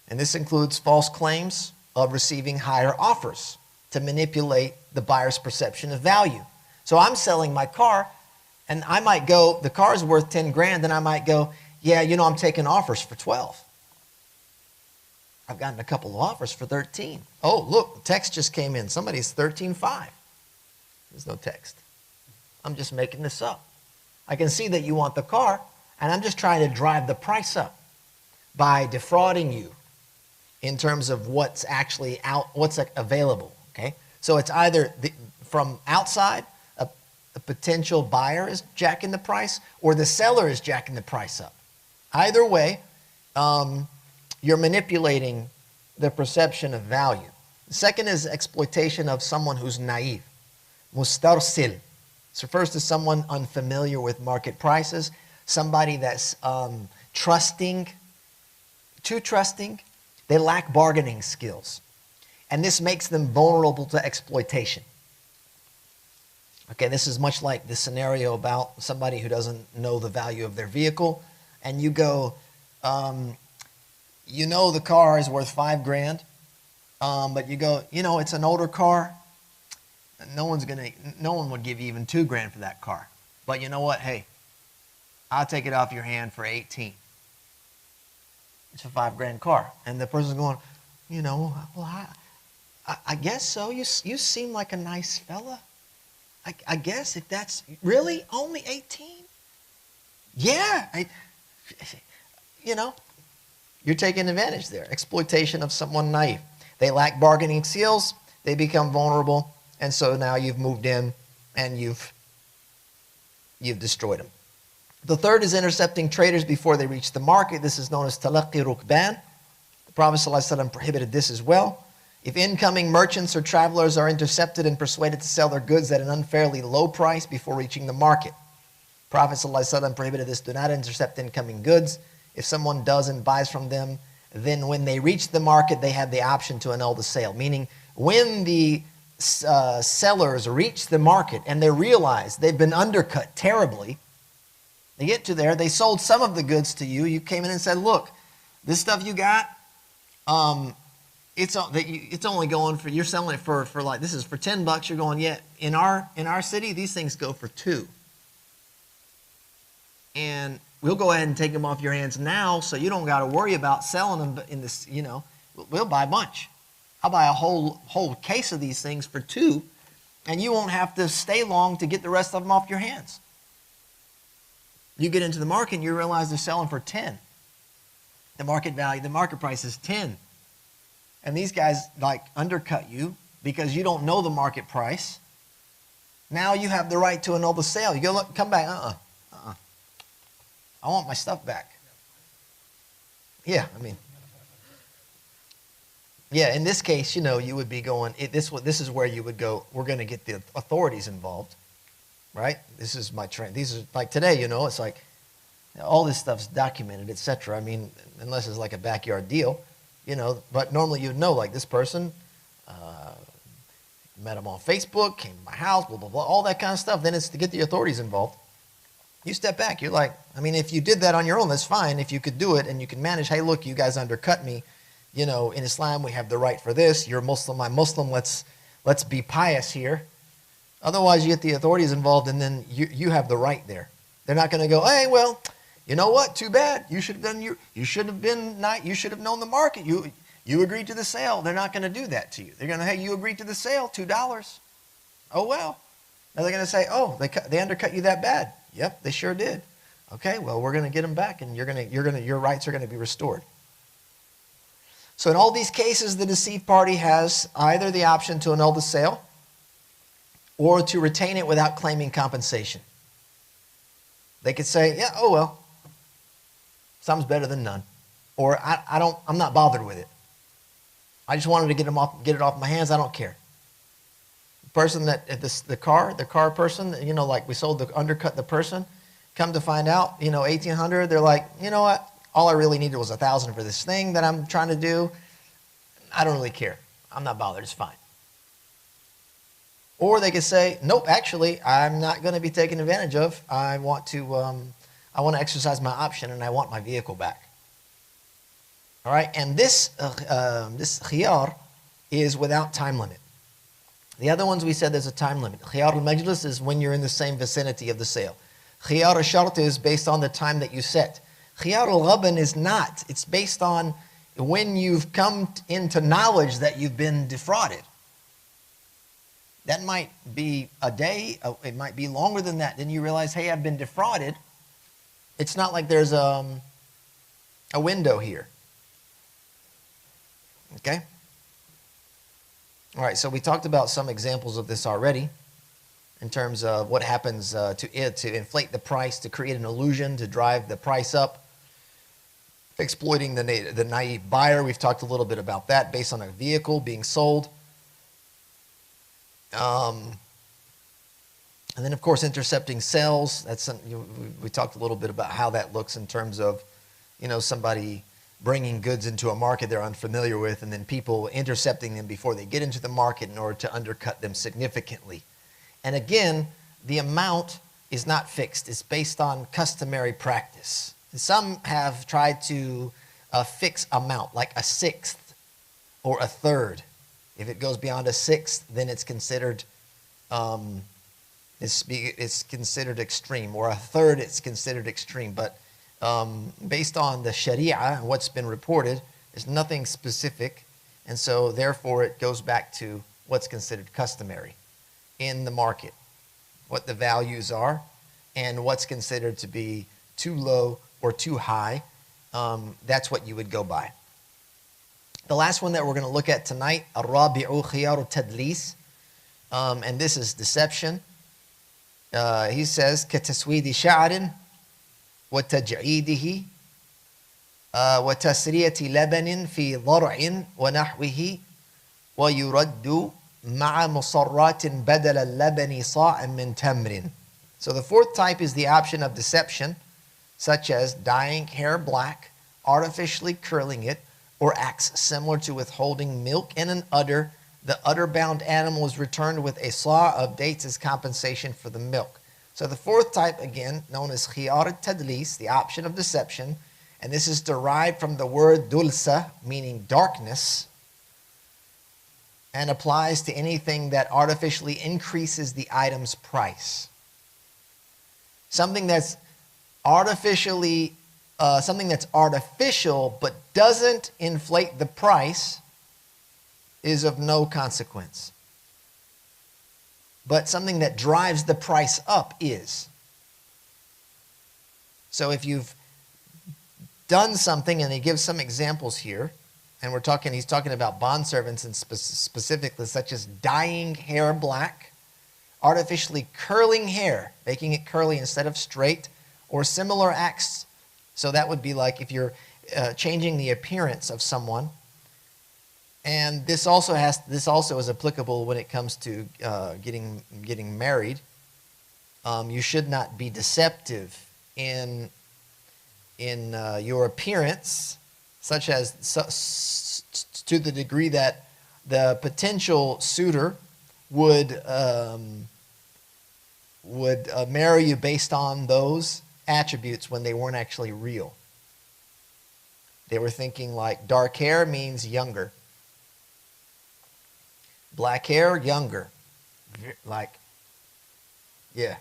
And this includes false claims of receiving higher offers to manipulate the buyer's perception of value. So I'm selling my car, and I might go, the car's worth 10 grand, and I might go, yeah, I'm taking offers for 12. I've gotten a couple of offers for 13. Oh, look, the text just came in. Somebody's 13.5. There's no text. I'm just making this up. I can see that you want the car, and I'm just trying to drive the price up by defrauding you in terms of what's actually out, what's available, okay? So it's either from outside, a potential buyer is jacking the price, or the seller is jacking the price up. Either way, you're manipulating the perception of value. The second is exploitation of someone who's naive. Mustarsil. This refers to someone unfamiliar with market prices, somebody that's too trusting. They lack bargaining skills. And this makes them vulnerable to exploitation. Okay, this is much like the scenario about somebody who doesn't know the value of their vehicle, and you go, you know the car is worth $5,000, but you go, it's an older car. No one would give you even $2,000 for that car. But you know what? Hey, I'll take it off your hand for 18. It's a $5,000 car. And the person's going, well, I guess so. You seem like a nice fella. I guess if that's really only 18. Yeah. You're taking advantage there. Exploitation of someone naive. They lack bargaining skills. They become vulnerable. And so now you've moved in and you've destroyed them. The third is intercepting traders before they reach the market. This is known as talaqi rukban. The Prophet ﷺ prohibited this as well. If incoming merchants or travelers are intercepted and persuaded to sell their goods at an unfairly low price before reaching the market. Prophet ﷺ prohibited this. Do not intercept incoming goods. If someone does and buys from them, then when they reach the market, they have the option to annul the sale. Meaning, when the sellers reach the market and they realize they've been undercut terribly, they get to there, they sold some of the goods to you. You came in and said, look, this stuff you got, it's only going for, you're selling it for like, this is for $10. You're going, yeah, in our city, these things go for $2. And we'll go ahead and take them off your hands now, so you don't got to worry about selling them in this, we'll buy a bunch. I'll buy a whole case of these things for $2, and you won't have to stay long to get the rest of them off your hands. You get into the market and you realize they're selling for 10. The market value, the market price is 10. And these guys like undercut you because you don't know the market price. Now you have the right to annul the sale. You go, look, come back. I want my stuff back. Yeah, in this case, you would be going, this is where you would go, we're going to get the authorities involved, right? This is my trend. These are like today, it's like all this stuff's documented, etc. Unless it's like a backyard deal, but normally you'd know, like this person, met him on Facebook, came to my house, blah, blah, blah, all that kind of stuff. Then it's to get the authorities involved. You step back. You're like, if you did that on your own, that's fine. If you could do it and you can manage, hey, look, you guys undercut me. In Islam, we have the right for this. You're Muslim, I'm Muslim. Let's be pious here. Otherwise, you get the authorities involved, and then you have the right there. They're not going to go, hey, well, you know what? Too bad. You should have You should have known the market. You agreed to the sale. They're not going to do that to you. They're going to, hey, you agreed to the sale, $2. Oh well. Now they're going to say, oh, they undercut you that bad. Yep, they sure did. Okay, well, we're going to get them back, and your rights are going to be restored. So in all these cases, the deceived party has either the option to annul the sale or to retain it without claiming compensation. They could say, yeah, oh well, some's better than none. Or I'm not bothered with it. I just wanted to get it off my hands. I don't care. The person the car person, like we undercut the person, come to find out, 1,800, they're like, you know what? All I really needed was 1,000 for this thing that I'm trying to do. I don't really care. I'm not bothered. It's fine. Or they could say, nope, actually, I'm not going to be taken advantage of. I want to exercise my option, and I want my vehicle back. All right, and this khiyar is without time limit. The other ones we said there's a time limit. Khiyar al-majlis is when you're in the same vicinity of the sale. Khiyar al-shart is based on the time that you set. Khiyar al-ghaban is not. It's based on when you've come into knowledge that you've been defrauded. That might be a day. It might be longer than that. Then you realize, hey, I've been defrauded. It's not like there's a window here. Okay? All right, so we talked about some examples of this already in terms of what happens to inflate the price, to create an illusion, to drive the price up, exploiting the naive buyer. We've talked a little bit about that based on a vehicle being sold. And then, of course, intercepting sales. We talked a little bit about how that looks in terms of, somebody bringing goods into a market they're unfamiliar with, and then people intercepting them before they get into the market in order to undercut them significantly. And again, the amount is not fixed. It's based on customary practice. Some have tried to a fixed amount, like a sixth or a third. If it goes beyond a sixth, then it's considered it's considered extreme, or a third it's considered extreme. But based on the Sharia and what's been reported, there's nothing specific, and so therefore it goes back to what's considered customary in the market, what the values are, and what's considered to be too low or too high. That's what you would go by. The last one that we're going to look at tonight, الرابع خيار التدليس, and this is deception. He says كتسويد شعر وتجعيده وتسرية لبن في ضرع ونحوه ويرد مع مصرات بدل اللبن صاع من تمر. So the fourth type is the option of deception, such as dyeing hair black, artificially curling it, or acts similar to withholding milk in an udder. The udder-bound animal is returned with a saw of dates as compensation for the milk. So the fourth type, again, known as khiyar al-tadlis, the option of deception, and this is derived from the word dulsa, meaning darkness, and applies to anything that artificially increases the item's price. Something that's artificially something that's artificial but doesn't inflate the price is of no consequence. But something that drives the price up is. So if you've done something, and he gives some examples here, and he's talking about bondservants and specifically, such as dyeing hair black, artificially curling hair, making it curly instead of straight, or similar acts. So that would be like if you're changing the appearance of someone. And this also is applicable when it comes to getting married. You should not be deceptive in your appearance, such as to the degree that the potential suitor would marry you based on those attributes when they weren't actually real. They were thinking like dark hair means younger. Black hair, younger. Like, yeah.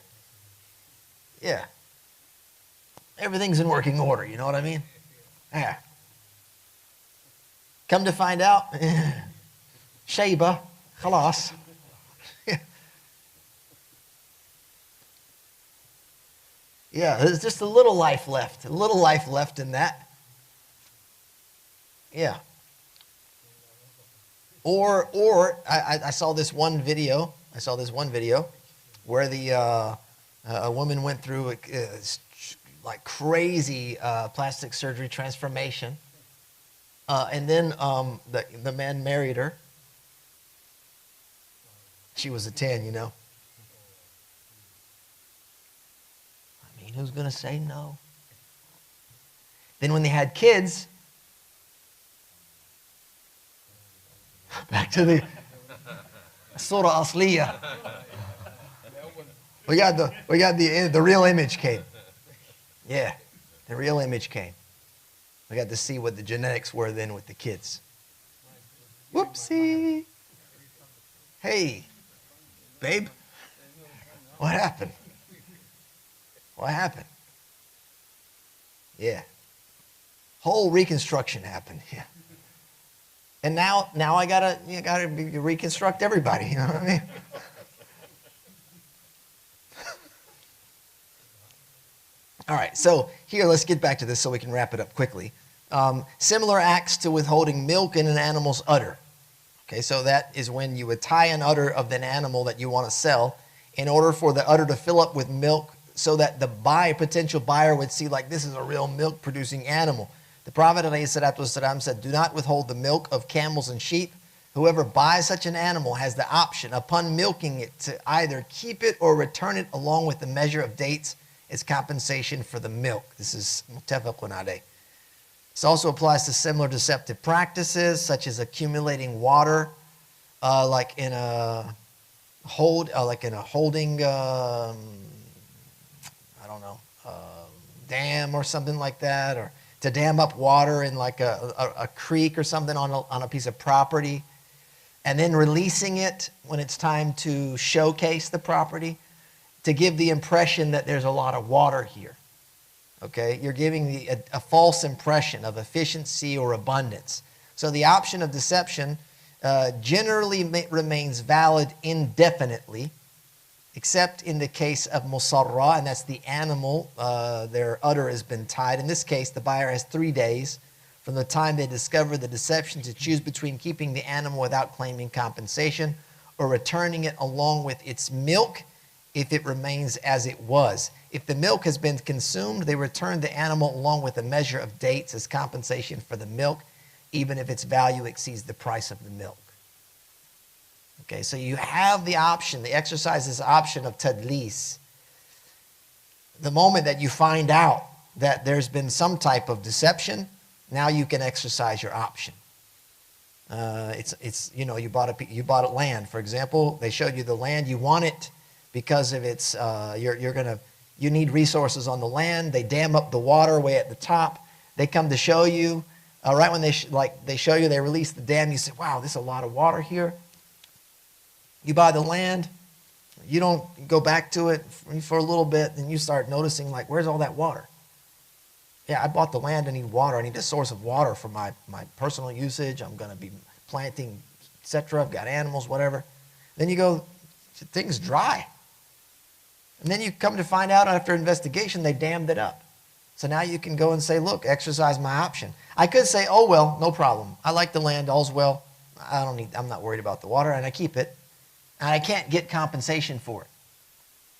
Yeah. Everything's in working order, you know what I mean? Yeah. Come to find out, Shayba, khalas. Yeah, there's just a little life left in that. Yeah. Or I saw this one video. Where a woman went through like crazy plastic surgery transformation, and then the man married her. She was a 10, you know. I mean, who's gonna say no? Then when they had kids, back to the Surah Asliya. We got the real image came. Yeah, the real image came. We got to see what the genetics were then with the kids. Whoopsie. Hey, babe, what happened? What happened? Yeah. Whole reconstruction happened. Yeah. And now I gotta reconstruct everybody. You know what I mean? All right. So here, let's get back to this so we can wrap it up quickly. Similar acts to withholding milk in an animal's udder. Okay, so that is when you would tie an udder of an animal that you want to sell in order for the udder to fill up with milk, so that the potential buyer would see like this is a real milk producing animal. The Prophet ﷺ said, do not withhold the milk of camels and sheep. Whoever buys such an animal has the option upon milking it to either keep it or return it along with the measure of dates as compensation for the milk. This is muttafaqun alayh. This also applies to similar deceptive practices such as accumulating water like in a holding dam or something like that, or to dam up water in like a creek or something on a piece of property, and then releasing it when it's time to showcase the property to give the impression that there's a lot of water here. Okay, you're giving a false impression of efficiency or abundance. So the option of deception generally remains valid indefinitely, except in the case of musarra, and that's the animal. Their udder has been tied. In this case, the buyer has 3 days from the time they discover the deception to choose between keeping the animal without claiming compensation or returning it along with its milk if it remains as it was. If the milk has been consumed, they return the animal along with a measure of dates as compensation for the milk, even if its value exceeds the price of the milk. Okay, so you have the option, the exercise this option of tadlis. The moment that you find out that there's been some type of deception, now you can exercise your option. You bought a land, for example. They showed you the land, you want it because of its you need resources on the land. They dam up the water way at the top. They come to show you, right when they show you, they release the dam. You say, wow, there's a lot of water here. You buy the land, you don't go back to it for a little bit, and you start noticing, like, where's all that water? Yeah, I bought the land, I need water. I need a source of water for my personal usage. I'm going to be planting, etc. I've got animals, whatever. Then you go, things dry. And then you come to find out after investigation, they dammed it up. So now you can go and say, look, exercise my option. I could say, oh, well, no problem. I like the land, all's well. I'm not worried about the water, and I keep it. And I can't get compensation for it.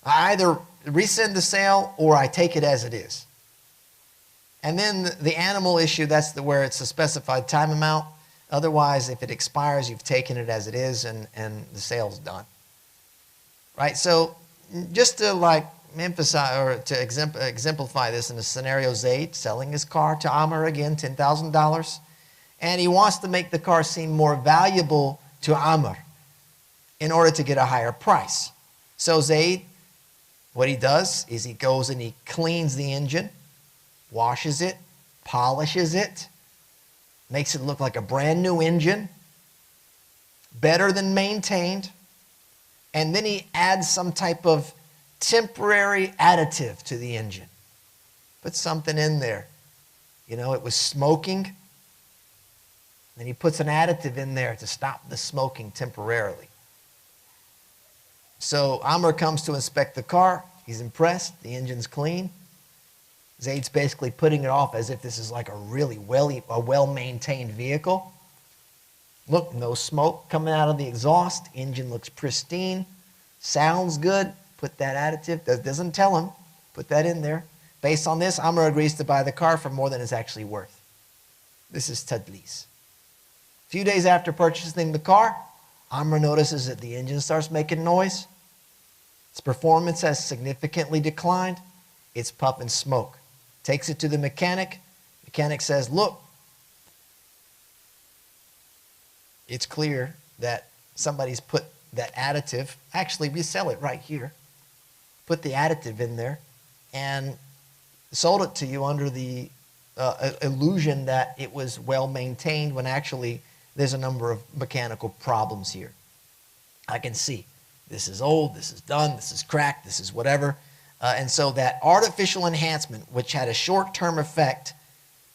I either rescind the sale or I take it as it is. And then the animal issue, that's where it's a specified time amount. Otherwise, if it expires, you've taken it as it is and the sale's done. Right? So just to emphasize or to exemplify this in the scenario, Zayd selling his car to Amr again, $10,000. And he wants to make the car seem more valuable to Amr in order to get a higher price. So Zayd, what he does is he goes and he cleans the engine, washes it, polishes it, makes it look like a brand new engine, better than maintained, and then he adds some type of temporary additive to the engine. Put something in there. You know, it was smoking, then he puts an additive in there to stop the smoking temporarily. So Amr comes to inspect the car. He's impressed. The engine's clean. Zayd's basically putting it off as if this is like a really well-maintained vehicle. Look, no smoke coming out of the exhaust. Engine looks pristine. Sounds good. Put that additive. Doesn't tell him. Put that in there. Based on this, Amr agrees to buy the car for more than it's actually worth. This is tadlis. A few days after purchasing the car, Amr notices that the engine starts making noise. Its performance has significantly declined. It's puffing smoke. Takes it to the mechanic. Mechanic says, look, it's clear that somebody's put that additive. Actually, we sell it right here. Put the additive in there and sold it to you under the illusion that it was well maintained when actually there's a number of mechanical problems here. I can see this is old, this is done, this is cracked, this is whatever. And so that artificial enhancement, which had a short-term effect,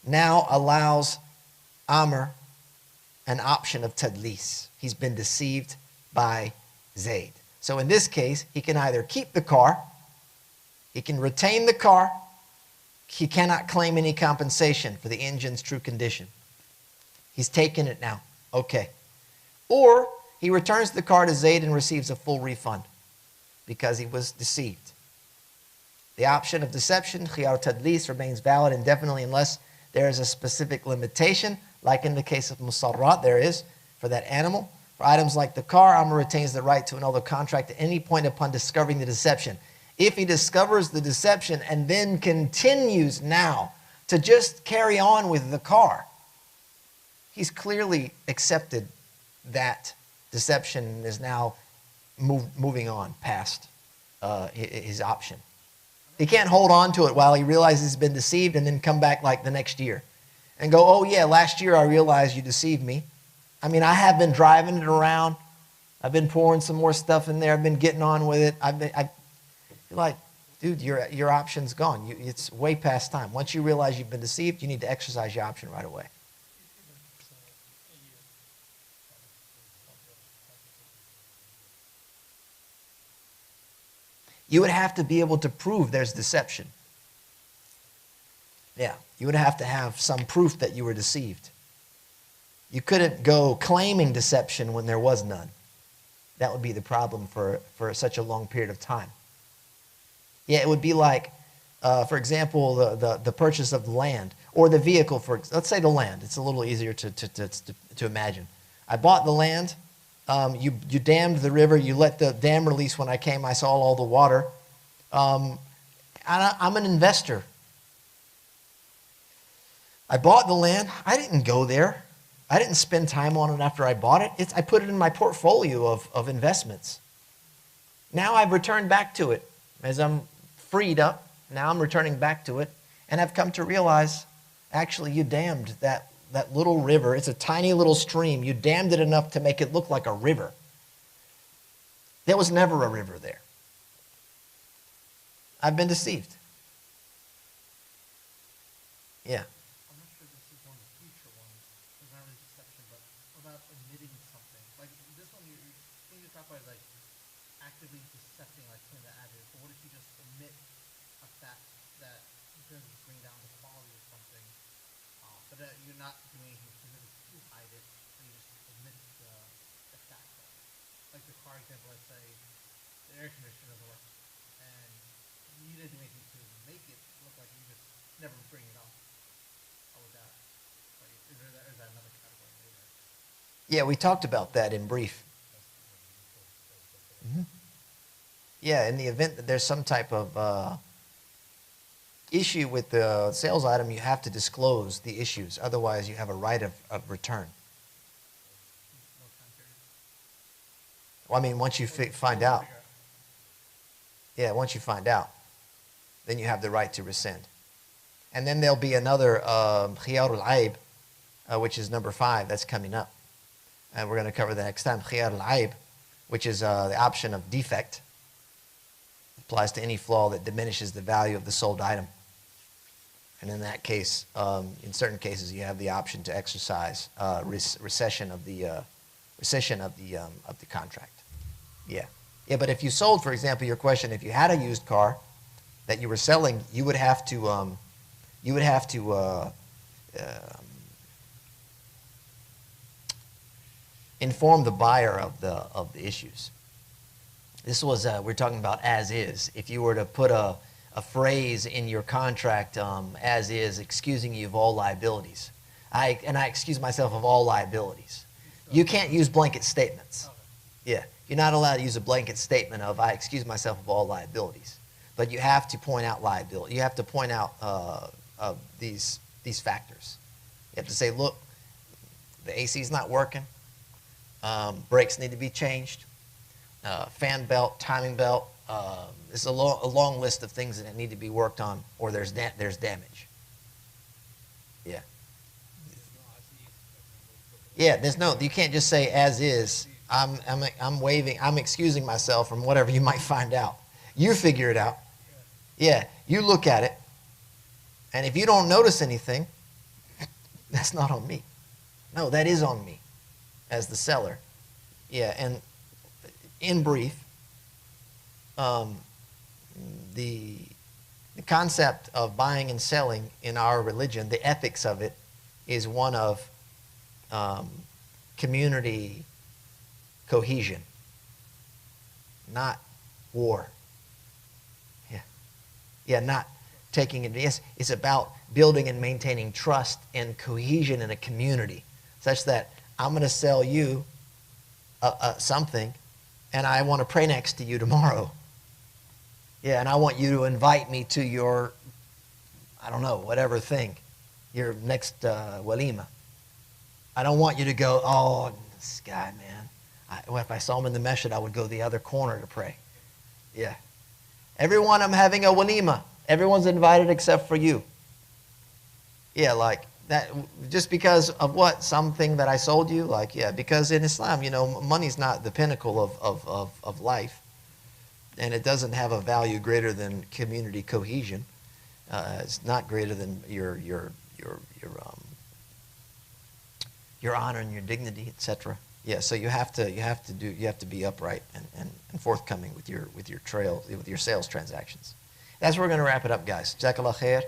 now allows Amr an option of tadlis. He's been deceived by Zayd. So in this case, he can either keep the car, he can retain the car, he cannot claim any compensation for the engine's true condition. He's taken it now. Okay. Or he returns the car to Zayd and receives a full refund because he was deceived. The option of deception, khiyar tadlis, remains valid indefinitely unless there is a specific limitation, like in the case of musarrat, there is for that animal. For items like the car, Amr retains the right to annul the contract at any point upon discovering the deception. If he discovers the deception and then continues now to just carry on with the car, he's clearly accepted that deception and is now moving on past his option. He can't hold on to it while he realizes he's been deceived and then come back like the next year and go, oh yeah, last year I realized you deceived me. I mean, I have been driving it around. I've been pouring some more stuff in there. I've been getting on with it. You're like, dude, your option's gone. It's way past time. Once you realize you've been deceived, you need to exercise your option right away. You would have to be able to prove there's deception. Yeah, you would have to have some proof that you were deceived. You couldn't go claiming deception when there was none. That would be the problem for such a long period of time. Yeah, it would be like, for example, the purchase of the land or the vehicle. Let's say the land. It's a little easier to imagine. I bought the land. You dammed the river. You let the dam release. When I came, I saw all the water. I'm an investor. I bought the land. I didn't go there. I didn't spend time on it after I bought it. I put it in my portfolio of investments. Now I've returned back to it. As I'm freed up, now I'm returning back to it. And I've come to realize, actually, you dammed that little river. It's a tiny little stream. You dammed it enough to make it look like a river. There was never a river there. I've been deceived. Yeah. I'm not sure this is one of the future ones. It's not really deception, but about admitting something. Like this one, you talk about like actively decepting, like something that added. But what if you just admit a fact that doesn't bring down the quality of something, but you're not doing anything specific to hide it, but you just admit the fact of it. Like the car example, let's say the air conditioner doesn't work, and you didn't do anything to make it look like you just never bring it up. How would that? Like, is that another category later? Yeah, we talked about that in brief. Mm-hmm. Yeah, in the event that there's some type of issue with the sales item, you have to disclose the issues. Otherwise, you have a right of return. No time period. Well, I mean, once you find out. Yeah, once you find out, then you have the right to rescind. And then there'll be another khiyar al-aib, which is number 5. That's coming up. And we're going to cover that next time. Khiyar al-aib, which is the option of defect. Applies to any flaw that diminishes the value of the sold item. And in that case, in certain cases, you have the option to exercise rescission of the contract. Yeah, yeah. But if you sold, for example, your question, if you had a used car that you were selling, you would have to inform the buyer of the issues. This was we're talking about as is. If you were to put a phrase in your contract, as is, excusing you of all liabilities. I excuse myself of all liabilities. You can't use blanket statements. Yeah, you're not allowed to use a blanket statement of I excuse myself of all liabilities. But you have to point out liability. You have to point out these factors. You have to say, look, the AC's not working. Brakes need to be changed. Fan belt, timing belt. It's a long list of things that need to be worked on, or there's damage. Yeah. Yeah. You can't just say as is. I'm excusing myself from whatever you might find out. You figure it out. Yeah. You look at it, and if you don't notice anything, that's not on me. No, that is on me, as the seller. Yeah, and in brief, the concept of buying and selling in our religion, the ethics of it, is one of community cohesion, not war. Yeah, not taking it. Yes, it's about building and maintaining trust and cohesion in a community, such that I'm going to sell you something, and I want to pray next to you tomorrow. Yeah, and I want you to invite me to your, I don't know, whatever thing, your next walima. I don't want you to go, oh, this guy, man. If I saw him in the masjid, I would go the other corner to pray. Yeah. Everyone, I'm having a walima. Everyone's invited except for you. Yeah, like that, just because of what? Something that I sold you? Like, yeah, because in Islam, money's not the pinnacle of life. And it doesn't have a value greater than community cohesion. It's not greater than your honor and your dignity, etc. Yeah, so you have to be upright and forthcoming with your sales transactions. That's where we're going to wrap it up, guys. Jazakallah khair.